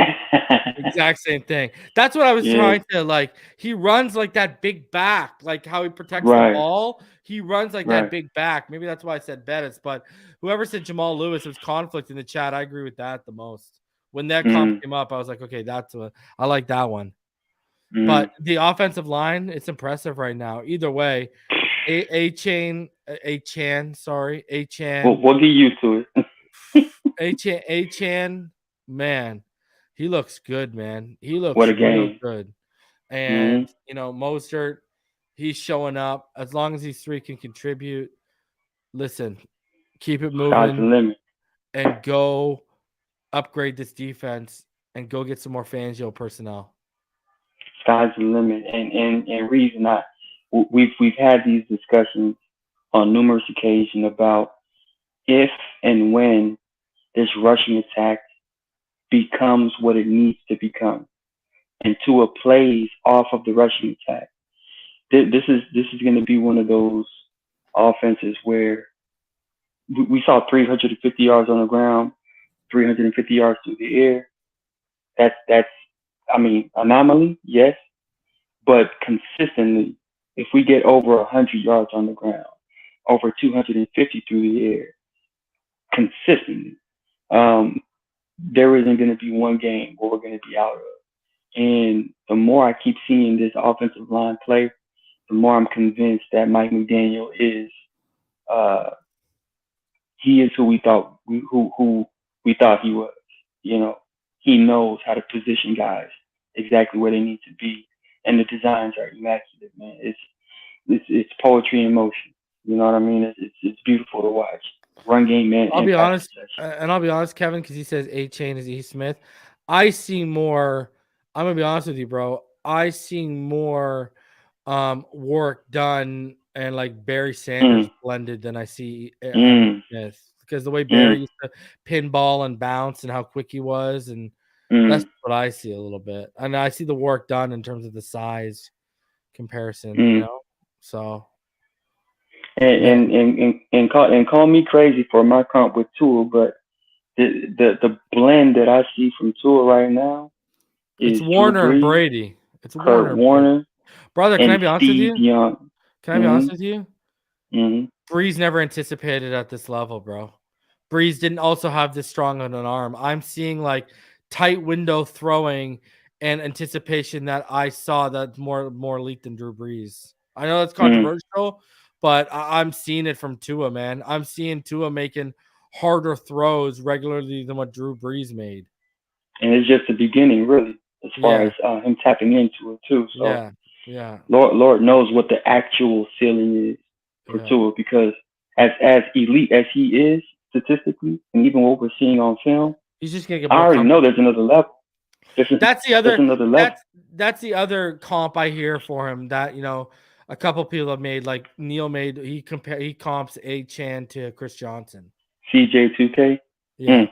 Exact same thing. That's what I was trying to like. He runs like that big back, like how he protects the ball. He runs like that big back. Maybe that's why I said Bettis. But whoever said Jamal Lewis, was conflict in the chat. I agree with that the most. When that comp came up, I was like, okay, I like that one. But the offensive line, it's impressive right now. Either way, Achane. We'll get used to it. Achane, man, he looks good, man. He looks what a game. Good. And Mostert, he's showing up. As long as these three can contribute, listen, keep it moving. Sky's the limit. And go upgrade this defense and go get some more Fangio personnel. Sky's the limit. And reason we've had these discussions on numerous occasions about if and when this rushing attack becomes what it needs to become, and Tua plays off of the rushing attack. This is going to be one of those offenses where we saw 350 yards on the ground, 350 yards through the air. That's anomaly, yes, but consistently, if we get over 100 yards on the ground, over 250 through the air, consistently, there isn't going to be one game where we're going to be out of. And the more I keep seeing this offensive line play, the more I'm convinced that Mike McDaniel is who we thought he was. He knows how to position guys exactly where they need to be, and the designs are immaculate, man. It's poetry in motion. You know what I mean? It's beautiful to watch. Run game, man. I'll be honest, Kevin, because he says Achane is E. Smith. I see more. I'm gonna be honest with you, bro. I see more work done and like Barry Sanders blended than I see Smith, because the way Barry used to pinball and bounce and how quick he was, and that's what I see a little bit. And I see the work done in terms of the size comparison, So. And call me crazy for my comp with Tua, but the blend that I see from Tua right now is Warner and Brady. It's Warner. Brother, can I be honest with you? Can I be honest with you? Mm-hmm. Breeze never anticipated at this level, bro. Breeze didn't also have this strong on an arm. I'm seeing like tight window throwing and anticipation that I saw that's more elite than Drew Brees. I know that's controversial, but I'm seeing it from Tua, man. I'm seeing Tua making harder throws regularly than what Drew Brees made. And it's just the beginning, really, as far as him tapping into it too. So yeah. Lord knows what the actual ceiling is. for Tua, because as elite as he is statistically, and even what we're seeing on film, he's just gonna get I more already know there's another level. That's the other another level. That's the other comp I hear for him that, you know, a couple people have made, like Neil made. He comps Achane to Chris Johnson. CJ2K. Yeah.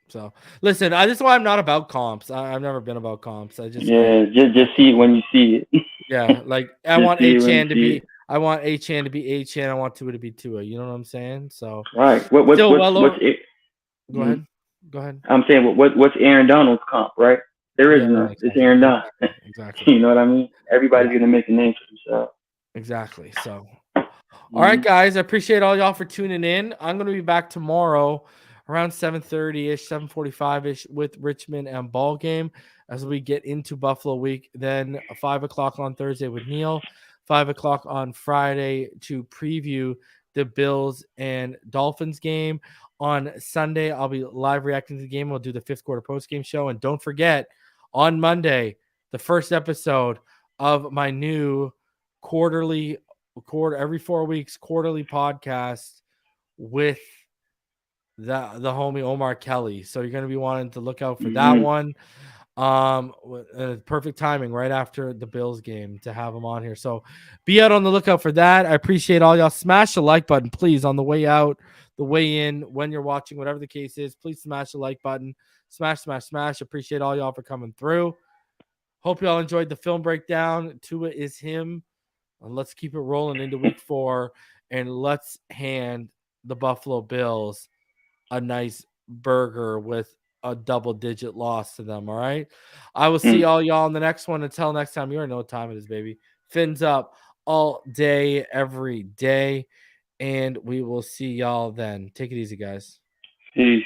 So listen, this is why I'm not about comps. I've never been about comps. I just just see it when you see it. Yeah, like I want Achane to be. I want Achane to be Achane. I want Tua to be Tua. You know what I'm saying? So right. What's it? Go ahead. Go ahead. I'm saying what's Aaron Donald's comp, right? There is none. Exactly. It's Aaron Donald. Exactly. You know what I mean? Everybody's gonna make a name for themselves. Exactly. So, all right, guys. I appreciate all y'all for tuning in. I'm gonna be back tomorrow around 7:30-ish, 7:45-ish with Richmond and ball game as we get into Buffalo week. Then 5 o'clock on Thursday with Neil, 5 o'clock on Friday to preview the Bills and Dolphins game. On Sunday, I'll be live reacting to the game. We'll do the 5th quarter post game show. And don't forget, on Monday, the first episode of my new every 4 weeks quarterly podcast with the homie Omar Kelly. So you're going to be wanting to look out for that one. Perfect timing right after the Bills game to have him on here. So be out on the lookout for that. I appreciate all y'all. Smash the like button, please, on the way out, the way in, when you're watching, whatever the case is. Please smash the like button. Smash. Appreciate all y'all for coming through. Hope y'all enjoyed the film breakdown. Tua is him. And let's keep it rolling into week 4, and let's hand the Buffalo Bills a nice burger with a double-digit loss to them, all right? I will see all y'all in the next one. Until next time, you already know what time it is, baby. Fins up all day, every day, and we will see y'all then. Take it easy, guys. Peace.